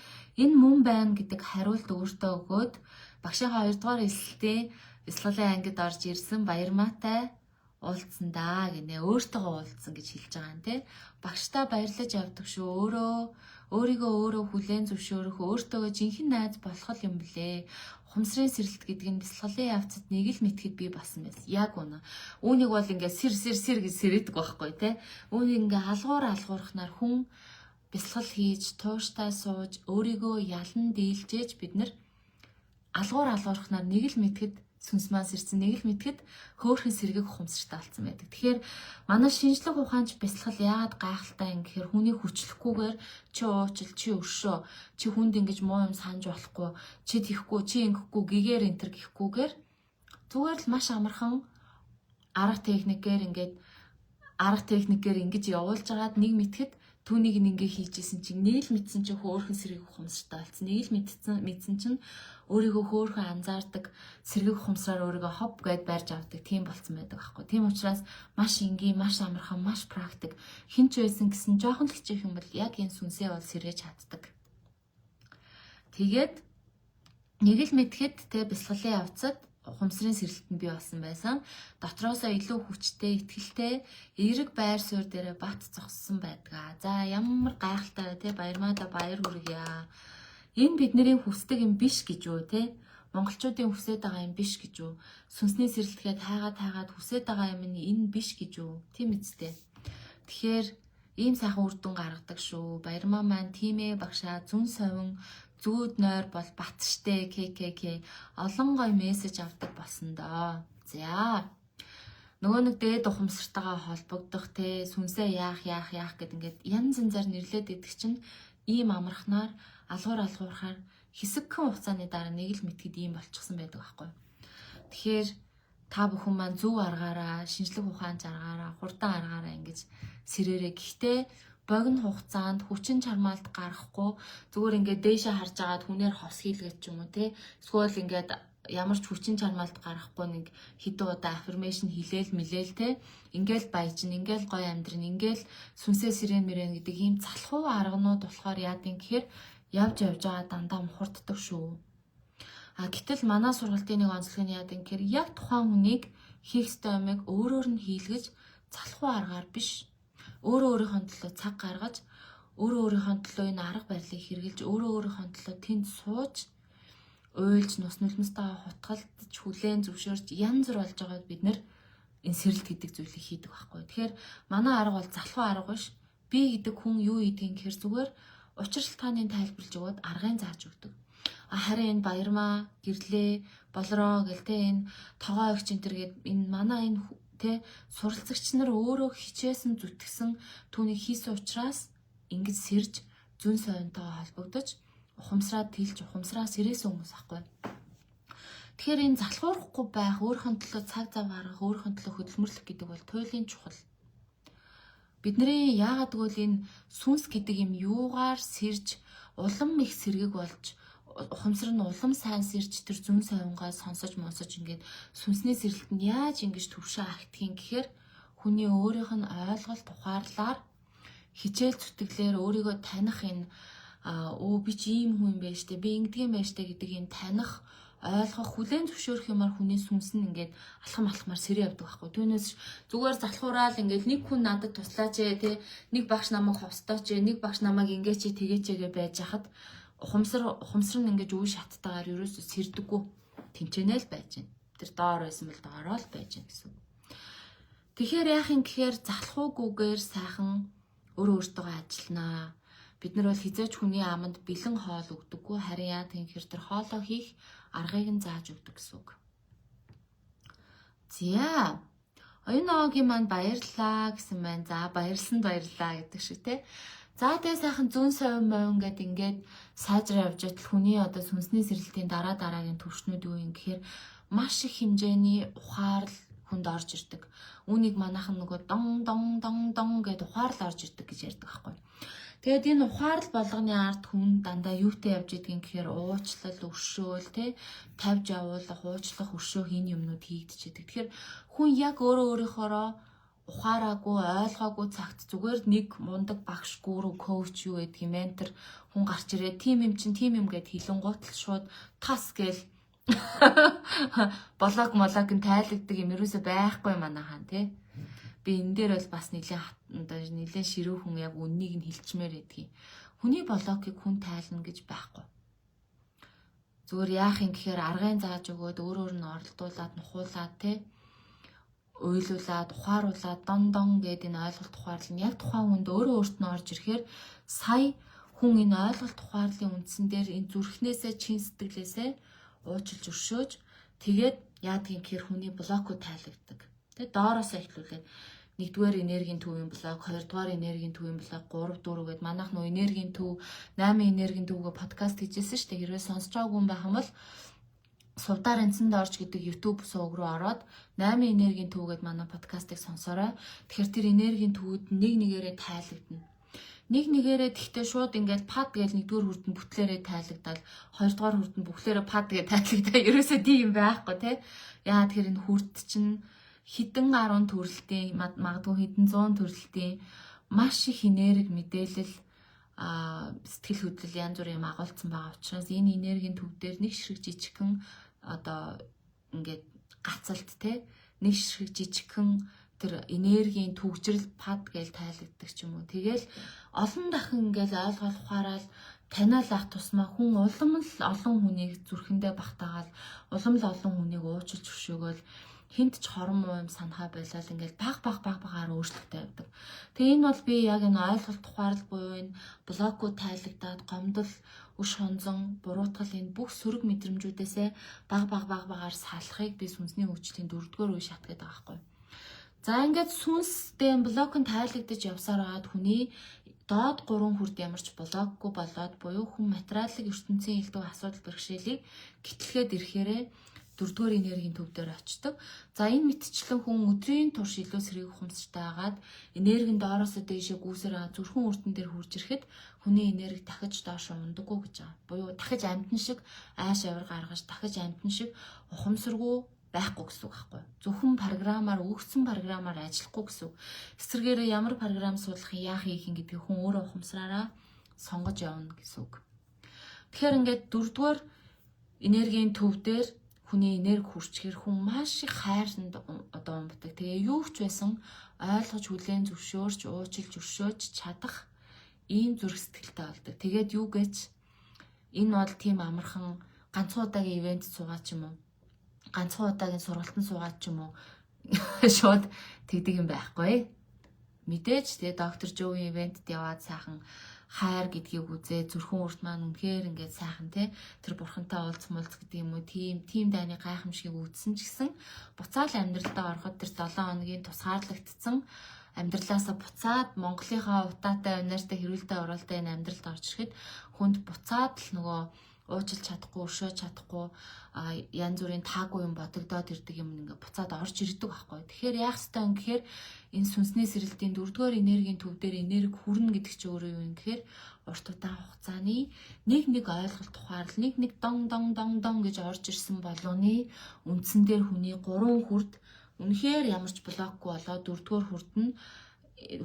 Speaker 1: энэ мөн байна гэдэг хариулт өөртөө өгөөд багшийн 2 дугаар эсэлтийн бясалгалын ангид орж ирсэн Баярмаатай уулзсан даа гинэ. Өөртөөгөө уулзсан гэж хэлж байгаа юм те. Багштай баярлаж явдаг шүү. Өөрийгөө хүлээн зөвшөөрөх өөртөөгөө жинхэнэ найз болох юм блэ. Ухамсарын сэрэлт гэдэг нь бясалгалын явцад нэг л мэтгэд би басан байсан. Яг үнэ. Үүнийг бол ингээд сэр гэж сэрээдэг байхгүй те. Үүнийг ингээд алгуурахнаар хүн бясалгал хийж, тууштай сууж, өөрийгөө ялан дийлжээж бид нар алгуурахнаар нэг л мэтгэд сүнс маань сэрсэн нэг л мэтгэд хөөхөн сэргийг ухамсартай болсон байдаг. Тэгэхээр манай шинжлэх ухаанч бясалгал яагаад гайхалтай юм гэхээр хүний хүчлэхгүйгээр чи уучил, чи өршөө, чи хүнд ингэж муу юм санаж болохгүй, чи тийхгүй, чи ингэхгүй гэгээр энтер гэхгүйгээр зүгээр л маш амархан арга техникээр ингэж явуулж агаад нэг мэтгэд түүнийг ингээ хийжсэн чинь нэг л мэдсэн чинь хөөхөн сэргийг ухамсартай болсон. Нэг л мэдсэн чинь өөрийгөө хөөхөн анзаардаг, сэргийг ухамсараар өөрийгөө хоп гэд барьж авдаг тийм болцсон байдаг аахгүй. Тийм учраас маш энгийн, маш амархан, маш практик хинч байсан гэсэн жоохон л хичээх юм бол яг энэ сүнсээ бол сэргээж чаддаг. Тэгээд нэг л мэдхэд тэ бясалгалын явцад ухамсарын сэрэлтэнд бий болсон байсан. Дотроосоо илүү хүчтэй, итгэлтэй, эерэг байр суурь дээр бат зогссон байдаг. За ямар гайхалтай те Баярмаада баяр хүргье. Энэ бидний хүсдэг юм биш гэж үү те. Монголчуудын хүсэж байгаа юм биш гэж үү. Сүнсний сэрэлтгээд хайгаад хүсэж байгаа юм нь энэ биш гэж үү. Тийм үстэй. Тэгэхээр ийм сайхан үр дүн гаргадаг шүү. Баярмаа маань тийм ээ багшаа зүн совин зүүд нойр бол бат штэ ККК олон гой мессеж авдаг болсон доо. За нөгөө нэг дээд ухамсартайгаа холбогдох те сүнсээ яах гэд ингээд янз янзаар нэрлээд идэг чинь ийм амархнаар алгуурахаар хэсэгхэн хугацааны дараа нэг л мэтгэд ийм болчихсон байдаг байхгүй. Тэгэхээр та бүхэн маань зөв аргаараа шинжлэх ухаанч аргаараа хурдан аргаараа ингэж сэрээрээ гэхдээ богино хугацаанд хүчин чармаалт гаргахгүй зүгээр ингээд дээшээ харж агаад хүнээр хос хийлгээд ч юм уу те эсвэл ингээд ямар ч хүчин чармаалт гарахгүй нэг хэдэн удаа аффирмашн хийлээл мэлээл те ингээл баяжин ингээл гоё амьдрын ингээл сүнсээ сирен мэрэн гэдэг ийм залхуу арганууд болохоор яадын гэхээр явж байгаа дандаа мухарддаг шүү. Гэтэл манай сургалтын нэг онцлог нь яадын гэхээр яг тухайн хүнийг хийх ёстой юмыг өөрөөр нь хийлгэж залхуу аргаар биш өөрийнхөө төлөө цаг гаргаж өөрийнхөө төлөө энэ арга барилыг хэрэгжилж өөрийнхөө төлөө тэнд сууж уйлж нус нулимстайгаа хутгалдаж хүлээн зөвшөөрч янз бүр болж байгаад бид нэр энэ сэрэлт гэдэг зүйлийг хийдэг байхгүй. Тэгэхээр манай арга бол залхуу арга биш. Би гэдэг хүн юу хийдгийг гэхээр зүгээр учир шалтгааныг тайлбарлаж өгөөд аргыг зааж өгдөг. Харин энэ баярмаа, гэрлээ, болроо гэлтэй энэ тогоо өгч энэ төр гээд энэ манай энэ тэ суралцагч нар өөрөө хичээсэн зүтгэсэн түүнийг хийсэн учраас ингэж сэрж зүн совинтойгоо холбогдож ухамсараа тэлж ухамсараа сэрээсэн хүмүүс ахгүй. Тэгэхээр энэ залхуурахгүй байх, өөрийнхөө төлөө цаг зав гаргах, өөрийнхөө төлөө хөдөлмөрлөх гэдэг бол туйлын чухал. Бидний яагаад гэвэл энэ сүнс гэдэг юм юугаар сэрж улам их сэргэг болж ухамсар нь улам сайн сэрж тэр зүн совингаа сонсож сонсож ингээд сүнсний сэрэлтэнд яаж ингэж төвшөө ахтгийг гэхээр хүний өөрийнх нь ойлголт ухаарлаар хичээл зүтгэлээр өөрийгөө таних энэ би чи ийм хүн юм байна штэ би ингэдэг юм байна штэ гэдэг энэ таних ойлгох хүлээн зөвшөөрөх юмар хүний сүнс нь ингээд алхам алхмаар сэрээ явдаг байхгүй. Түүнээс зүгээр залхуураал ингээд нэг хүн надад туслаач те нэг багш намайг ховстооч нэг багш намайг ингээд чи тэгээчээгээ байж хахад ухамсар нь ингээд үе шаттайгаар ерөөсөө сэрдэггүй тэнчэнэл байж байна. Тэр доор байсан бол доороо л байж байна гэсэн. Тэгэхээр яах юм гэхээр залхуугүйгээр сайхан өөртөө ажилланаа. Бид нар бол хизээч хүний аманд бэлэн хоол өгдөггүй харин яа тэгэхээр тэр хоолоо хийх аргыг нь зааж өгдөг гэсэн үг. За оюуногийн маань баярлаа гэсэн байна. За баярлсан баярлаа гэдэг шиг те. За тэгээ сайхан зүүн совин мовин гэд ингээд сайжраа явж байтал хүний одоо сүнсний сэрэлтийн дараагийн төвшнүүд юу юм гэхээр маш их хэмжээний ухаарл хүнд орж ирдэг. Үүнийг манайхан нөгөө дон гэд ухаарл орж ирдэг гэж ярьдаг байхгүй. Тэгээд энэ ухаарл болгоны ард хүн дандаа юутай явж идэгин гэхээр уучлал, өршөөл те тавьж явуулах, уучлах, өршөөх энэ юмнууд хийгдэж идэг. Тэгэхээр хүн яг өөрийнхоороо ухаараагүй, ойлгоогүй цагт зүгээр нэг мундаг багш, гүрүү, коуч юу гэдэг юм ментор хүн гарч ирээ. Тим юм чинь тим юм гэд хилэнгуутл шууд тас гээл болог нь тайлгдаг юм ерөөсөй байхгүй манайхан тий. Би энэ дээр бол бас нэлээд ширүү хүн яг үннийг нь хэлчмээр байдгийг. Хүний блокийг хүн тайлна гэж байхгүй. Зүгээр яах юм гэхээр аргын зааж өгөөд өөрөөр нь оролдуулаад нухуулаад тий уйлуулад ухааруулад дон гэдэг энэ ойлголт ухаарлал нь яг тухайн хүнд өөртөө орж ирэхээр сая хүн энэ ойлголт ухаарлын үндсэн дээр энэ зүрхнээсээ чин сэтгэлээсээ уучлж өршөөж тэгээд яадгийн гэхээр хүний блокууд тайлагддаг. Тэгээд доороосоо эхлүүлээд нэгдүгээр энергийн төвийн блок, хоёрдугаар энергийн төвийн блок, 3 4 гэд манайх нөө энергийн төв, 8 энергийн төвгөө подкаст хийжсэн шүү дээ. Хэрвээ сонсож байгаагүй юм байх юм бол Сувдаар энцэнд орж гэдэг YouTube сувг руу ороод 8 энергийн төв гэд манай подкастыг сонсоорой. Тэгэхээр тэр энергийн төвүүд нэг нэгээрээ тайлагдана. Нэг нэгээрээ тэгтээ шууд ингээд пад гэж нэгдүгээр хүрдэн бүтлээрээ тайлагдаад хоёрдугаар хүрдэн бүхлээрээ пад гэж тайлагдаа. Ерөөсөө тийм юм байхгүй тий. Яа тэгэхээр энэ хүрд чинь хэдэн 10 төрөлтийн магадгүй хэдэн 100 төрөлтийн маш их энерги мэдээлэл сэтгэл хөдлөл янз бүрийн юм агуулсан байгаа учраас энэ энергийн төв дээр нэг ширхэг жижигхэн одоо ингээд гацалт те нэг ширхэг жижигхэн тэр энергийн төгжрэл пад гэж тайлагддаг ч юм уу. Тэгэл олон дахин ингээд ойлгол ухаарал таниал ах тусмаа хүн улам л олон хүнийг зүрхэндээ багтаагаад улам л олон хүнийг уучлж өшөөгөөл хинт ч хорон муу юм санахаа байлал ингээд багаар өөрчлөлттэй явдаг. Тэгээ энэ бол би яг энэ ойлголт ухаарал буюу энэ блокууд тайлагдаад гомдол, өш хонзон, буруутгал энэ бүх сөрөг мэдрэмжүүдээсээ багаар салахыг би сүнсний хөгжлийн 4-р үе шат гэдэг байгаа байхгүй. За ингээд сүнстэй блок нь тайлагдаж явсаар байгаад хүний доод 3 хүрд ямарч блокгүй болоод буюу хүн материалын ертөнцийн хэлдэг асуудал бэрхшээлийг гитлэхэд ирэхээрээ 4-р энергийн төв дээр очдог. За энэ мэтчлэн хүн өдрийн турш илүү сэргийг ухамсартай хагаад энерги нь доороос дээшээ гүйсээр зүрхэн үрдэн дээр хурж ирэхэд хүний энерги дахиж доош ундаггүй гэж байгаа. Буюу дахиж амтэн шиг айш авир гаргаж дахиж амтэн шиг ухамсаргүй байхгүй гэсэн үг байхгүй. Зөвхөн програмаар өгсөн програмаар ажиллахгүй гэсэн үг. Эсвэргээрээ ямар програм суулгах яах хийх гэдгийг хүн өөрөө ухамсараараа сонгож явна гэсэн үг. Тэгэхээр ингээд 4-р энергийн төв дээр хүний энерги хүрчээр хүн маш их хайранд одоо умбдаг. Тэгээ юу ч байсан ойлгож хүлээн зөвшөөрч, уучлж, өршөөж чадах ийм зүрх сэтгэлтэй болдог. Тэгээд юу гэж энэ бол тийм амархан ганцхан удаагийн ивент суугаад ч юм уу, ганцхан удаагийн сургалтанд суугаад ч юм уу шууд тэгдэг юм байхгүй. Мэдээж тэгээ доктор Жовийн ивентэд яваад сайхан хайр гэдгийг үзээ, зүрхэн урт маань үнэхээр ингээд сайхан тэр бурхантай уулзмалц гэдэг юм уу, тийм дайны гайхамшиг үзсэн ч гэсэн буцаал амьдралдаа ороход тэр 7 хоногийн тусгаарлагдсан амьдралаасаа буцаад Монголынхаа утаатай унаартай хэрүүлдэ оролтой энэ амьдралд орж ирэхэд хүнд буцаад л нөгөө уучлж чадахгүй, өршөөж чадахгүй янз бүрийн таагүй юм бодогдоод ирдэг юм ингээ буцаад орж ирдэг байхгүй. Тэгэхээр яах ёстой юм гэхээр энэ сүнсний сэрэлтийн 4-р энергийн төв дээр энерги хүрнэ гэдэг чинь өөрөө юу юм гэхээр урт удаан хугацааны нэг ойлголт ухаарлал нэг дон гэж орж ирсэн болгоны үндсэн дээр хүний 3 хүрд үнэхээр ямарч блокгүй болоод 4-р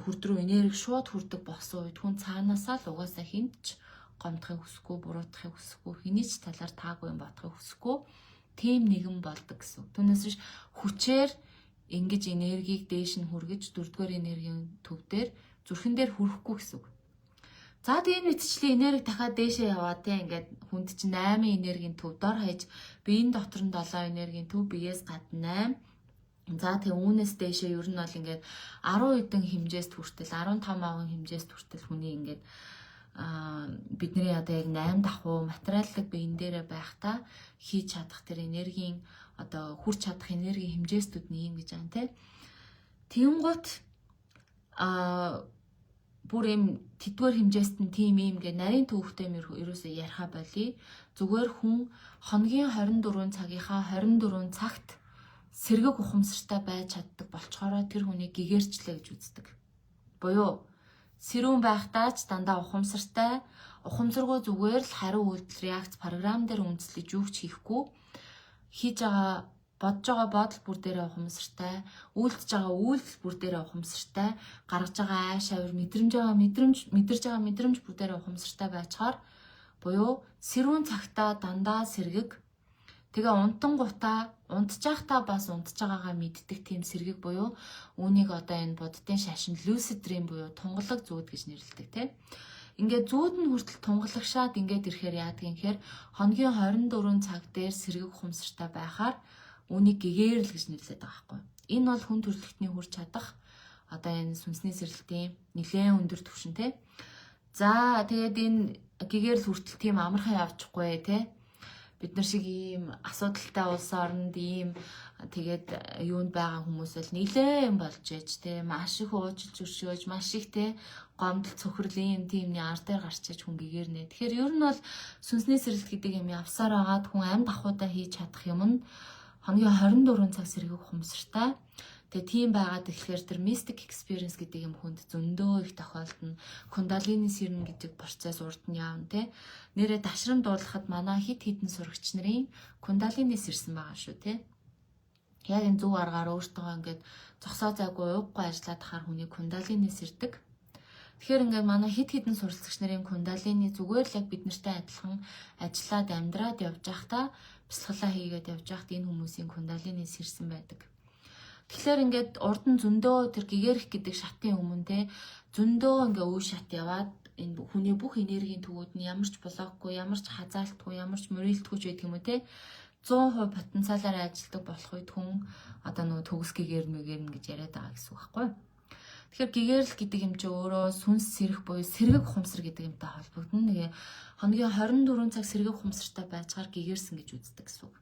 Speaker 1: хүрд рүү энерги шууд хүрдэг болсон үед хүн цаанаасаа л угаасаа хинтч гомдохыг хүсэхгүй, буруутахыг хүсэхгүй, хэний ч талаар таагүй юм бодохыг хүсэхгүй, тийм нэгэн болдог гэсэн. Түүнээс биш хүчээр ингэж энергийг дээш нь хүргэж 4-р энергийн төв дээр зүрхэн дээр хүрэхгүй гэсэн. За тэгээд мэтчлийн энерги дахиад дээшээ яваад ингээд хүнд чинь 8 энергийн төв дор хаяж биеийн дотор нь 7 энергийн төв, биеэс гадна 8. За тэгээ үүнээс дээшээ ер нь бол ингээд 10 хэдэн хэмжээст хүртэл 15% хэмжээст хүртэл хүний ингээд бидний одоо яг 8 давхуу материаллык биен дээрээ байхдаа хийж чадах тэр энергийн одоо хүрч чадах энергийн хэмжээстүүд нь юм гэж байна те. Тэнгуут бүр юм тэдгээр хэмжээст нь тийм юм гэ нарийн төвхтэй ерөөсөө яриха болий. Зүгээр хүн хоногийн 24 цагийнхаа 24 цагт сэргэг ухамсартай байж чаддаг болчоороо тэр хүнийг гэгэрчлээ гэж үздэг. Буюу сэрүүн байхдаа ч дандаа ухамсартай, ухамсаргүй зүгээр л хариу үйлдэл реакц програм дээр үндэслэж юу ч хийхгүй хийж байгаа бодож байгаа бодол бүр дээрээ ухамсартай, үйлдэж байгаа үйлдэл бүр дээрээ ухамсартай, гаргаж байгаа айш авир мэдэрж байгаа мэдрэмж бүр дээрээ ухамсартай байцгаар буюу сэрүүн цагтаа дандаа сэргэг тэгээ унтангуудаа унтчихтаа бас унтж байгаагаа мэддэг тийм сэргэг буюу үүнийг одоо энэ буддын шашин lucid dream буюу тунгалаг зүүд гэж нэрлэдэг тийм. Ингээд зүүд нь хүртэл тунгалагшаад ингээд ирэхээр яадаг юм гэхээр хоногийн 24 цаг дээр сэргэг ухамсартай байхаар үүнийг гэгэрл гэж нэрлэдэг байгаа байхгүй. Энэ бол хүн төрөлхтний хүрч чадах одоо энэ сүнсний сэрэлтийн нэлээд өндөр түвшин тийм. За тэгээд энэ гэгэрл хүртэл тийм амархан явчихгүй тийм. Бид нар шиг ийм асуудалтай улс оронд ийм тэгээд юунд байгаа хүмүүс л нилээ юм болж ээж те маш их уучлж өршөөж маш их те гомдол цөхрлийн тиймний ар дээр гарч иж хүн гэгэрнэ. Тэгэхээр ер нь бол сүнсний сэрэлт гэдэг юм явсаар агаад хүн амьд ахуйдаа хийж чадах юм нь хоногийн 24 цаг сэргэг ухамсартай. Тэгээ тийм байгаад тэгэхээр тэр mystic experience гэдэг юм хүнд зөндөө их тохиолдно. Кундалини сэрнэ гэдэг процесс урд нь явна те. Нэрээ дашрам дуулахад манай хит хитэн сурагч нарын кундалинис ирсэн байгаа шүү те. Яг энэ зөв аргаар өөртөө ингээд зогсоо зайгүй ууггүй ажиллаад хахаар хүний кундалинис ирдэг. Тэгэхээр ингээд манай хит хитэн суралцагч нарын кундалини зүгээр л яг бид нартай адилхан ажиллаад амьдраад явж байхдаа бясалгалаа хийгээд явж байхад энэ хүмүүсийн кундалинис ирсэн байдаг. Тэгэхээр ингээд урд нь зөндөө тэр гэгэрх гэдэг шатын өмнө те зөндөө ингээ үе шат яваад энэ хүний бүх энергийн төвүүд нь ямарч блокгүй, ямарч хазаалтгүй, ямарч мөрөлтгүй ч байдаг юм уу те 100% потенциалаар ажилдаг болох үед хүн одоо нөгөө төгс гэгэрнэ гэж яриад байгаа гэсэн үг байхгүй. Тэгэхээр гэгэрл гэдэг юм чи өөрөө сүнс сэрэх буюу сэргэг ухамсар гэдэг юмтай холбогдно. Тэгээ хоногийн 24 цаг сэргэг ухамсартай байцгаар гэгэрсэн гэж үздэг гэсэн үг.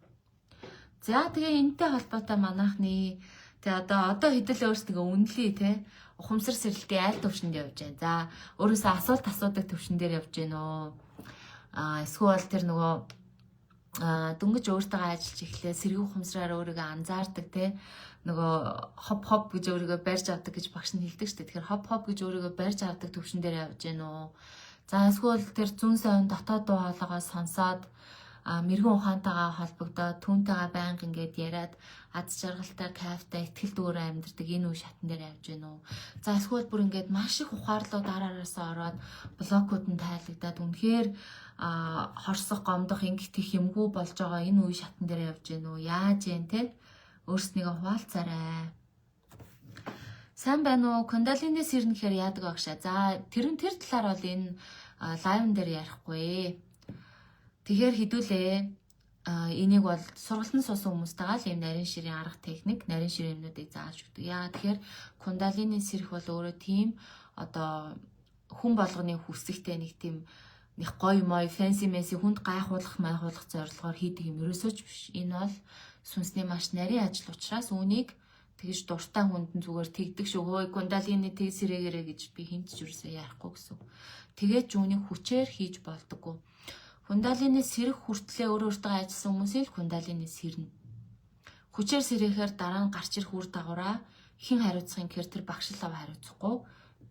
Speaker 1: За тэгээ энэтэй холбоотой манайхны тэгээ одоо хэдүүлээ өөрсдөө үнэлээ те ухамсар сэрэлтийн айл төвшөнд явж байна. За өөрөөсөө асуулт асуудаг төвшин дээр явж байна уу? Эсвэл тэр нөгөө дөнгөж өөртөө ажиллаж эхлээ сэргүү ухамсараар өөрийгөө анзаардаг те нөгөө хоп гэж өөрийгөө барьж авдаг гэж багш нь хэлдэг шүү дээ. Тэгэхээр хоп гэж өөрийгөө барьж авдаг төвшин дээр явж гэнэ үү. За эсвэл тэр зүүн совин дотоод дуу хоолойгоо сонсоод мэрэгэн ухаантайгаа холбогдоод түүнтэйгээ байнга ингээд яриад аз жаргалтай, кайфтай, ихтгэл дүүрээ амьдардаг энэ үе шатн дээр явж гэнэ үү. За эсвэл бүр ингээд маш их ухаарлуу дараараасаа ороод блокууд нь тайлагдаад үнэхээр хорсох, гомдох, ингэх тийх юмгүй болж байгаа энэ үе шатн дээр явж гэнэ үү. Яаж юм те? Өөрснийгөө хуваалцаарай. Сайн байна уу? Кундалини сэрнэ гэхээр яадаг багшаа. За тэр талаар бол энэ лайвн дээр ярихгүй. Тэгэхээр хэдүүлээ энийг бол сургалтанд суусан хүмүүстэйгээ л ийм нарийн ширийн арга техник, нарийн ширийн юмнуудыг зааж өгдөг. Яа тэгэхээр кундалини сэрэх бол өөрөө тийм одоо хүн болгоны хүсэгтэй нэг тийм нэг гоё мой фэнси мэси хүнд гайхуулах зорилгоор хийдэг юм ерөөсөө ч биш. Энэ бол сүнсний маш нарийн ажил учраас үүнийг тэгж дуртай хүнд нь зүгээр тэгдэг шүү. Хөөе кундалини тэг сэрэгэрэ гэж би хинт ч юусаа ярихгүй гэсэн. Тэгээд ч үүнийг хүчээр хийж болдоггүй. Кундалини сэрэх хүртлээр өөртөө ажилласан хүмүүсийн л кундалини сэрнэ. Хүчээр сэрэхээр дараа нь гарч ирэх үр дагавраа хэн хариуцах юм гэхээр тэр багш л хариуцахгүй.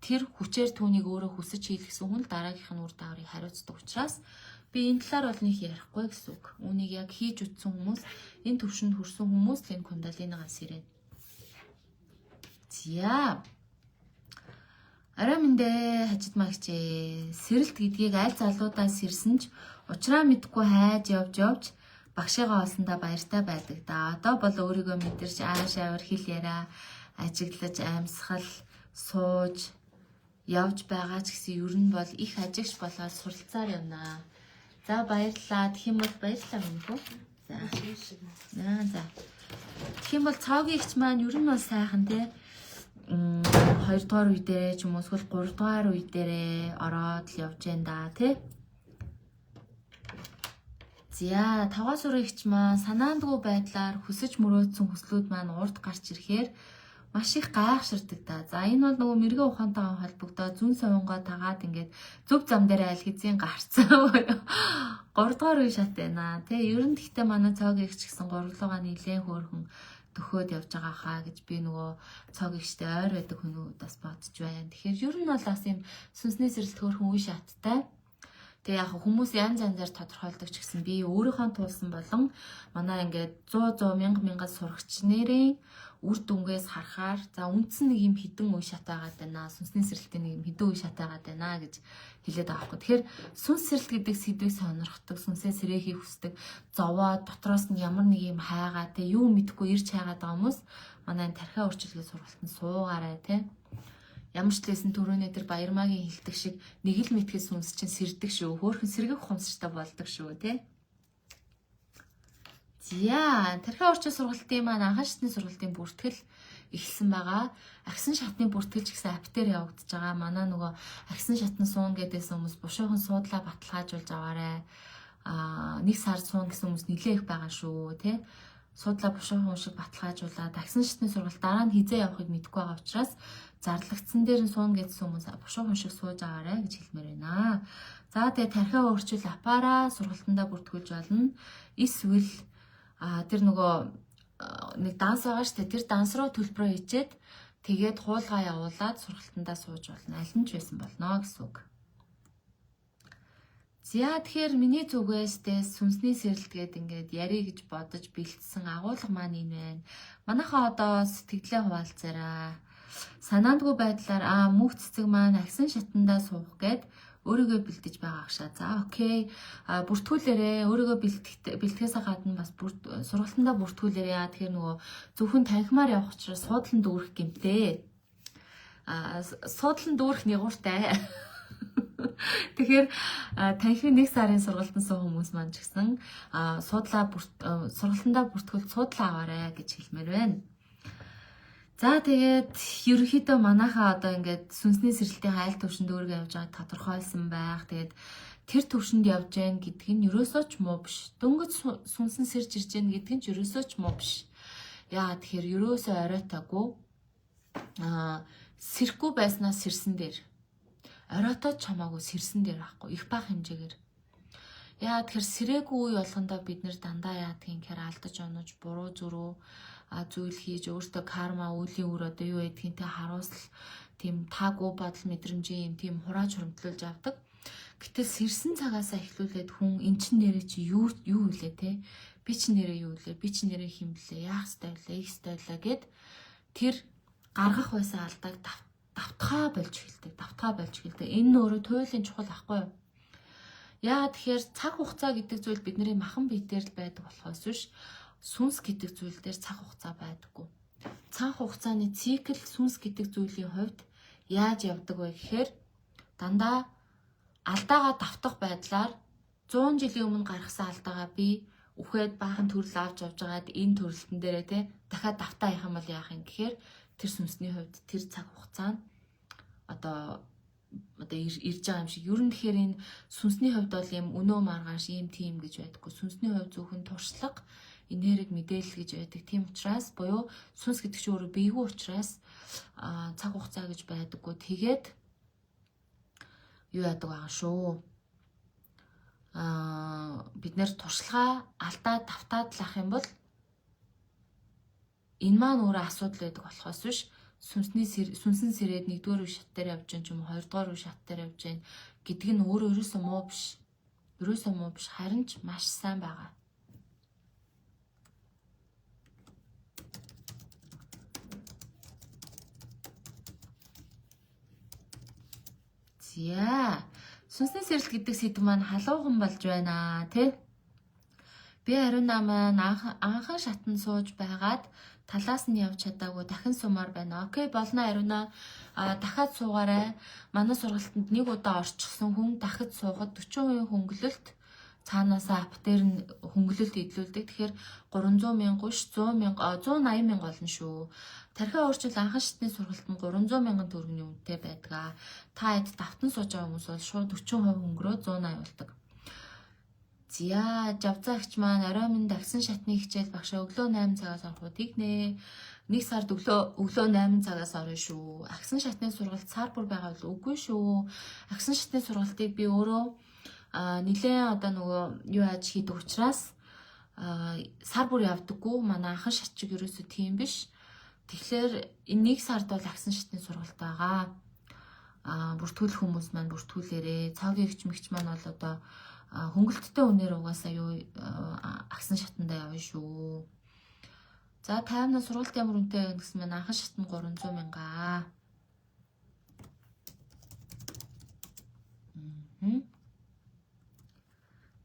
Speaker 1: Тэр хүчээр түүнийг өөрөө хүсэж хийлгэсэн хүн л дараагийнх нь үр дагаврыг хариуцдаг учраас би энэ талаар бол нэг ярихгүй гэсэн үг. Үүнийг яг хийж үтсэн хүмүүс, энэ төвшөнд хүрсэн хүмүүс л энэ кундалинигаа сэрнэ. За. Арай мэндэ хажид магчээ. Сэрэлт гэдгийг аль залуудаа сэрсэн ч учраа мэдгүй хайж явж багшигаа олсондоо баяртай байдаг да. Одоо бол өөрийгөө мэдэрч ааш авир хэл яриа, ажиглаж, амьсгал, сууж явж байгаа ч гэсэн ер нь бол их ажигч болоод суралцаар явнаа. За баярлалаа. Тэгэх юм бол баярлалаа мөнхөө. За. Тэгэх юм бол цаагийн ихч маань ер нь бол сайхан те. 2 дугаар үе дээрээ ч юм уу эсвэл 3 дугаар үе дээрээ ороод л явж байна да тий. За 5-аас сурагч маань санаандгүй байдлаар хүсэж мөрөөдсөн хүслүүд маань урд гарч ирэхээр маш их гайхширдаг да. За энэ бол нөгөө мэрэгэн ухаантайгаа холбогдоод зүүн совингоо тагаад ингээд зөв зам дээр аль хэзээ гарцсан буюу 3 дугаар үе шат байна тий. Ер нь гэхдээ манай цаагийн ихч гэсэн гурлуугаа нилээн хөөрхөн төхөөд явж байгаа хаа гэж би нөгөө цог ихтэй ойр байдаг хүмүүстээс бодож байна. Тэгэхээр ер нь бол бас юм сүнсний сэрэлт хөөрхөн үе шаттай. Тэгээ яг хүмүүс янз янзаар тодорхойлдог ч гэсэн би өөрийнхөө туулсан болон манай ингээд 100 мянга сурагч нэрийн үр дүнгээс харахаар за үндсэн нэг юм хідэн үе шат байгаад байна. Сүнсний сэрэлтийн нэг юм хідэн үе шат байгаад байна гэж хэлээд байгаа байхгүй. Тэгэхээр сүнс сэрэлт гэдэг сэдвийг сонирхдаг, сүнсээ сэрэхийг хүсдэг, зовоод дотроос нь ямар нэг юм хайгаа те юу мэдхгүй ирж хайгаад байгаа хүмүүс манай тархиа өөрчлөлт сургалтанд суугаарай те. Ямар ч лсэн төрөөнөө тэр баярмаагийн хилдэг шиг нэг л мэдхэл сүнс чинь сэрдэг шүү. Хөөхөн сэргэх ухамсартай болдог шүү те. За, тархиа орчин сургалтын маань анхан шатны сургалтын бүртгэл эхэлсэн байгаа. Агсан шатны бүртгэл ч гэсэн апп дээр явагдаж байгаа. Манай нөгөө агсан шатны суун гэдээс хүмүүс бушуухан суудлаа баталгаажуулж аваарай. Нэг сар суун гэсэн хүмүүс нэлээ их байгаа шүү, тий. Суудлаа бушуухан шиг баталгаажуулаад агсан шатны сургалт дараа нь хизээ явахыг мэдэхгүй байгаа учраас зарлагдсан дээр нь суун гэдсэн хүмүүс бушуухан шиг сууж аваарай гэж хэлмээр байна. За, тэгээ тархиа өөрчил аппараа сургалтандаа бүртгүүлж болно. Эсвэл тэр нөгөө нэг данс байгаа шүү дээ. Тэр данс руу төлбөрөө хийчээд тэгээд хуулгаа явуулаад сургалтандаа сууж болно. Аль нь ч байсан болно гэсэн үг. За тэгэхээр миний зүгээс сүнсний сэрэлт гээд ингээд ярих гэж бодож бэлдсэн агуулга маань энэ байна. Манайхаа одоо сэтгэлээ хуваалцаарай. Санаандгүй байдлаар мөнх цэцэг маань агсан шатандаа суух гээд өөрийгөө бэлдэж байгаа агшаа. За окей. Бүртгүүлээрээ өөрийгөө бэлтгэхээс гадна бас сургалтандаа бүртгүүлээрээ. Тэгэхээр нөгөө зөвхөн танхимаар явах учраас суудлан дүүрэх гэмтээ. Суудлан дүүрэх нэгуртай. Тэгэхээр танхимын 1 сарын сургалтанд суух хүмүүс маань ч гэсэн сургалтандаа бүртгүүл суудлаа аваарай гэж хэлмээр байна. За тэгээд ерөнхийдөө манайхаа одоо ингээд сүнсний сэрэлтийн хайл төвшөнд өөргөө явж байгааг тодорхойлсон байх. Тэгээд тэр төвшөнд явж гэн гэдг нь ерөөсөө ч муу биш. Дөнгөж сүнсэн сэрж ирж гэн гэдг нь ч ерөөсөө ч муу биш. Яа тэгэхээр ерөөсөө оройтаагүй сэрхгүй байснаас сэрсэн дээр оройтоо ч хамаагүй сэрсэн дээр байхгүй их бага хэмжээгээр. Яа тэгэхээр сэрээгүй үе болгондоо бид нэр дандаа яадгийн гэхээр алдаж онож буруу зүрүү зүйл хийж өөртөө карма үеийн үр одоо юу гэдгийг тэ харуулсал тийм таагүй бодол мэдрэмжийн тийм хурааж хуримтлуулж авдаг. Гэтэл сэрсэн цагаасаа эхлүүлээд хүн эн чин нэрээ чи юу илээ те? Би чи нэрээ юу илээ? Би чи нэрээ химлээ? Яах ёстой вэ? Их ёстой вэ гэд тэр гаргах байсан алдааг давтгаа болж эхэлдэг. Энэ нь өөрөө туйлын чухал ахгүй юу? Яа тэгэхээр цаг хугацаа гэдэг зүйл бидний махан биетээр л байдаг болохоос биш сүнс гэдэг зүйл дээр цаг хугацаа байдаггүй. Цаг хугацааны цикл сүнс гэдэг зүйлийн хувьд яаж явдаг вэ гэхээр дандаа алдаагаа давтах байдлаар 100 жилийн өмнө гаргасан алдаагаа би үхээд баахан төрөл авч явж байгаад энэ төрөлтөн дээрээ те дахиад давтаа явах юм бол яах юм гэхээр тэр сүнсний хувьд тэр цаг хугацаа нь одоо ирж байгаа юм шиг. Ер нь тэгэхээр энэ сүнсний хувьд бол юм өнөө маргааш ийм тийм гэж байдаггүй. Сүнсний хувьд зөвхөн туршлага, энерги, мэдээлэл гэж байдаг. Тийм учраас буюу сүнс гэдэг чинь өөрөө биегүй учраас цаг хугацаа гэж байдаггүй. Тэгээд юу яадаг байгаа шүү. Бид нэр туршлагаа алдаа давтаад лах юм бол энэ маань өөрөө асуудал байдаг болохоос биш сүнсэн сэрээд 1-р үе шат дээр явж гэн ч юм уу 2-р үе шат дээр явж гэн гэдэг нь өөрөө ерөөсөө муу биш. Харин ч маш сайн байгаа. За сүнсний сэрэлт гэдэг сэдв маань халуухан болж байна тий. Би Ариуна маань анхан шатанд сууж байгаад талаас нь явж чадаагүй дахин сумаар байна. Окей болно Ариуна. Дахиад суугаарай. Манай сургалтанд нэг удаа орчихсон хүн дахид суухад 40% хөнгөлөлт цаанаасаа ап дээр нь хөнгөлөлт идэлүүлдэг. Тэгэхээр 300,000 биш 180,000 олно шүү. Тархиа өөрчил анхан шатны сургалтанд 300,000 төгрөгийн үнэтэй байдаг. Та хэд давтан сууж байгаа хүмүүс бол шууд 40% хөнгөрөө 180 болдог. Зя жавцаагч маань орой минь дагсан шатны хичээл багшаа өглөө 8 цагаас орох удыг нэ. Нэг сард өглөө 8 цагаас орно шүү. Агсан шатны сургалт сар бүр байгаа бол үгүй шүү. Агсан шатны сургалтыг би өөрөө нилээн одоо нөгөө юу яаж хийдэг учраас сар бүр явдаггүй. Манай анхан шат чиг ерөөсөө тийм биш. Тэгэхээр энэ нэг сард бол агсан шатны сургалт байгаа. Бүртгүүлэх хүмүүс маань бүртгүүлээрээ. Цагийн эгч маань бол одоо хөнгөлттэй үнээр угаасаа юу агсан шатандаа явна шүү. За 50-наа сургалт ямар үнэтэй вэ гэсэн маань анхан шатнд 300,000.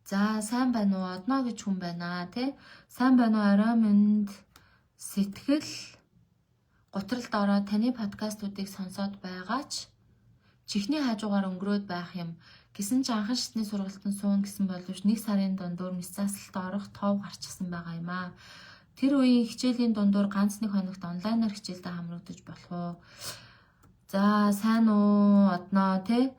Speaker 1: За сайн байна уу? Одноо гэж хүн байна тий. Сайн байна уу? Орой минь сэтгэл гутралд ороод таны подкастуудыг сонсоод байгаа ч чихний хажуугаар өнгөрөөд байх юм. Гэсэн ч анхан шатны сургалтанд суун гэсэн боловч 1 сарын дундуур мэс заслалт орох тов гарчихсан байгаа юм аа. Тэр үеийн хичээлийн дундуур ганц нэг хоногт онлайнаар хичээлдээ хамрагдаж болох уу? За сайн уу? Одноо тий.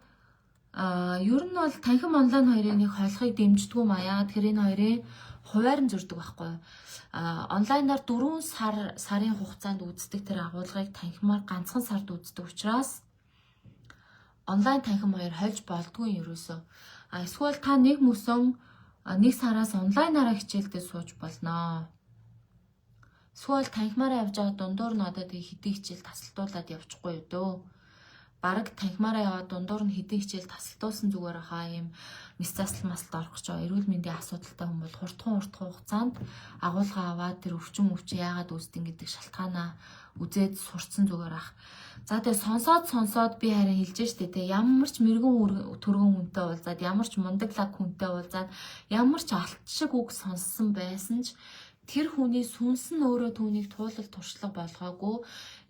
Speaker 1: Ер нь бол танхим онлайн хоёрын нэг хойлохыг дэмждэггүй маяа. Тэгэхээр энэ хоёрын хуваар нь зөрдөг байхгүй. Онлайнаар 4 сарын хугацаанд үздэг тэр агуулгыг танхимаар ганцхан сард үздэг учраас онлайн танхим хоёр хольж болдгүй ерөөсөө. Эсвэл та нэг мөсөн 1 сараас онлайнаараа хичээлдээ сууж болноо. Эсвэл танхимаараа явж байгаа дундуур нь одоо тэг хэдий хичээл тасалдуулаад явчихгүй юу дөө. Бараг танхимаараа яваад дундуур нь хэдий хичээл тасалдуулсан зүгээр хаа юм мэс засал масалд орох гэж байгаа. Эрүүл мэндийн асуудалтай хүн бол хурдхан хугацаанд агуулгаа аваад тэр өвчин яагаад үүсдэг гэдэг шалтгаанаа үзээд сурцсан зүгээр ах. За тэгээ сонсоод би харин хэлж штэ тэ ямар ч мэрэгэн төргөн хүнтэй уулзаад ямар ч мундаг лаг хүнтэй уулзаад ямар ч алт шиг үг сонссон байсан ч тэр хүний сүнс нь өөрөө түүнийг туулал туршлага болгоогүй.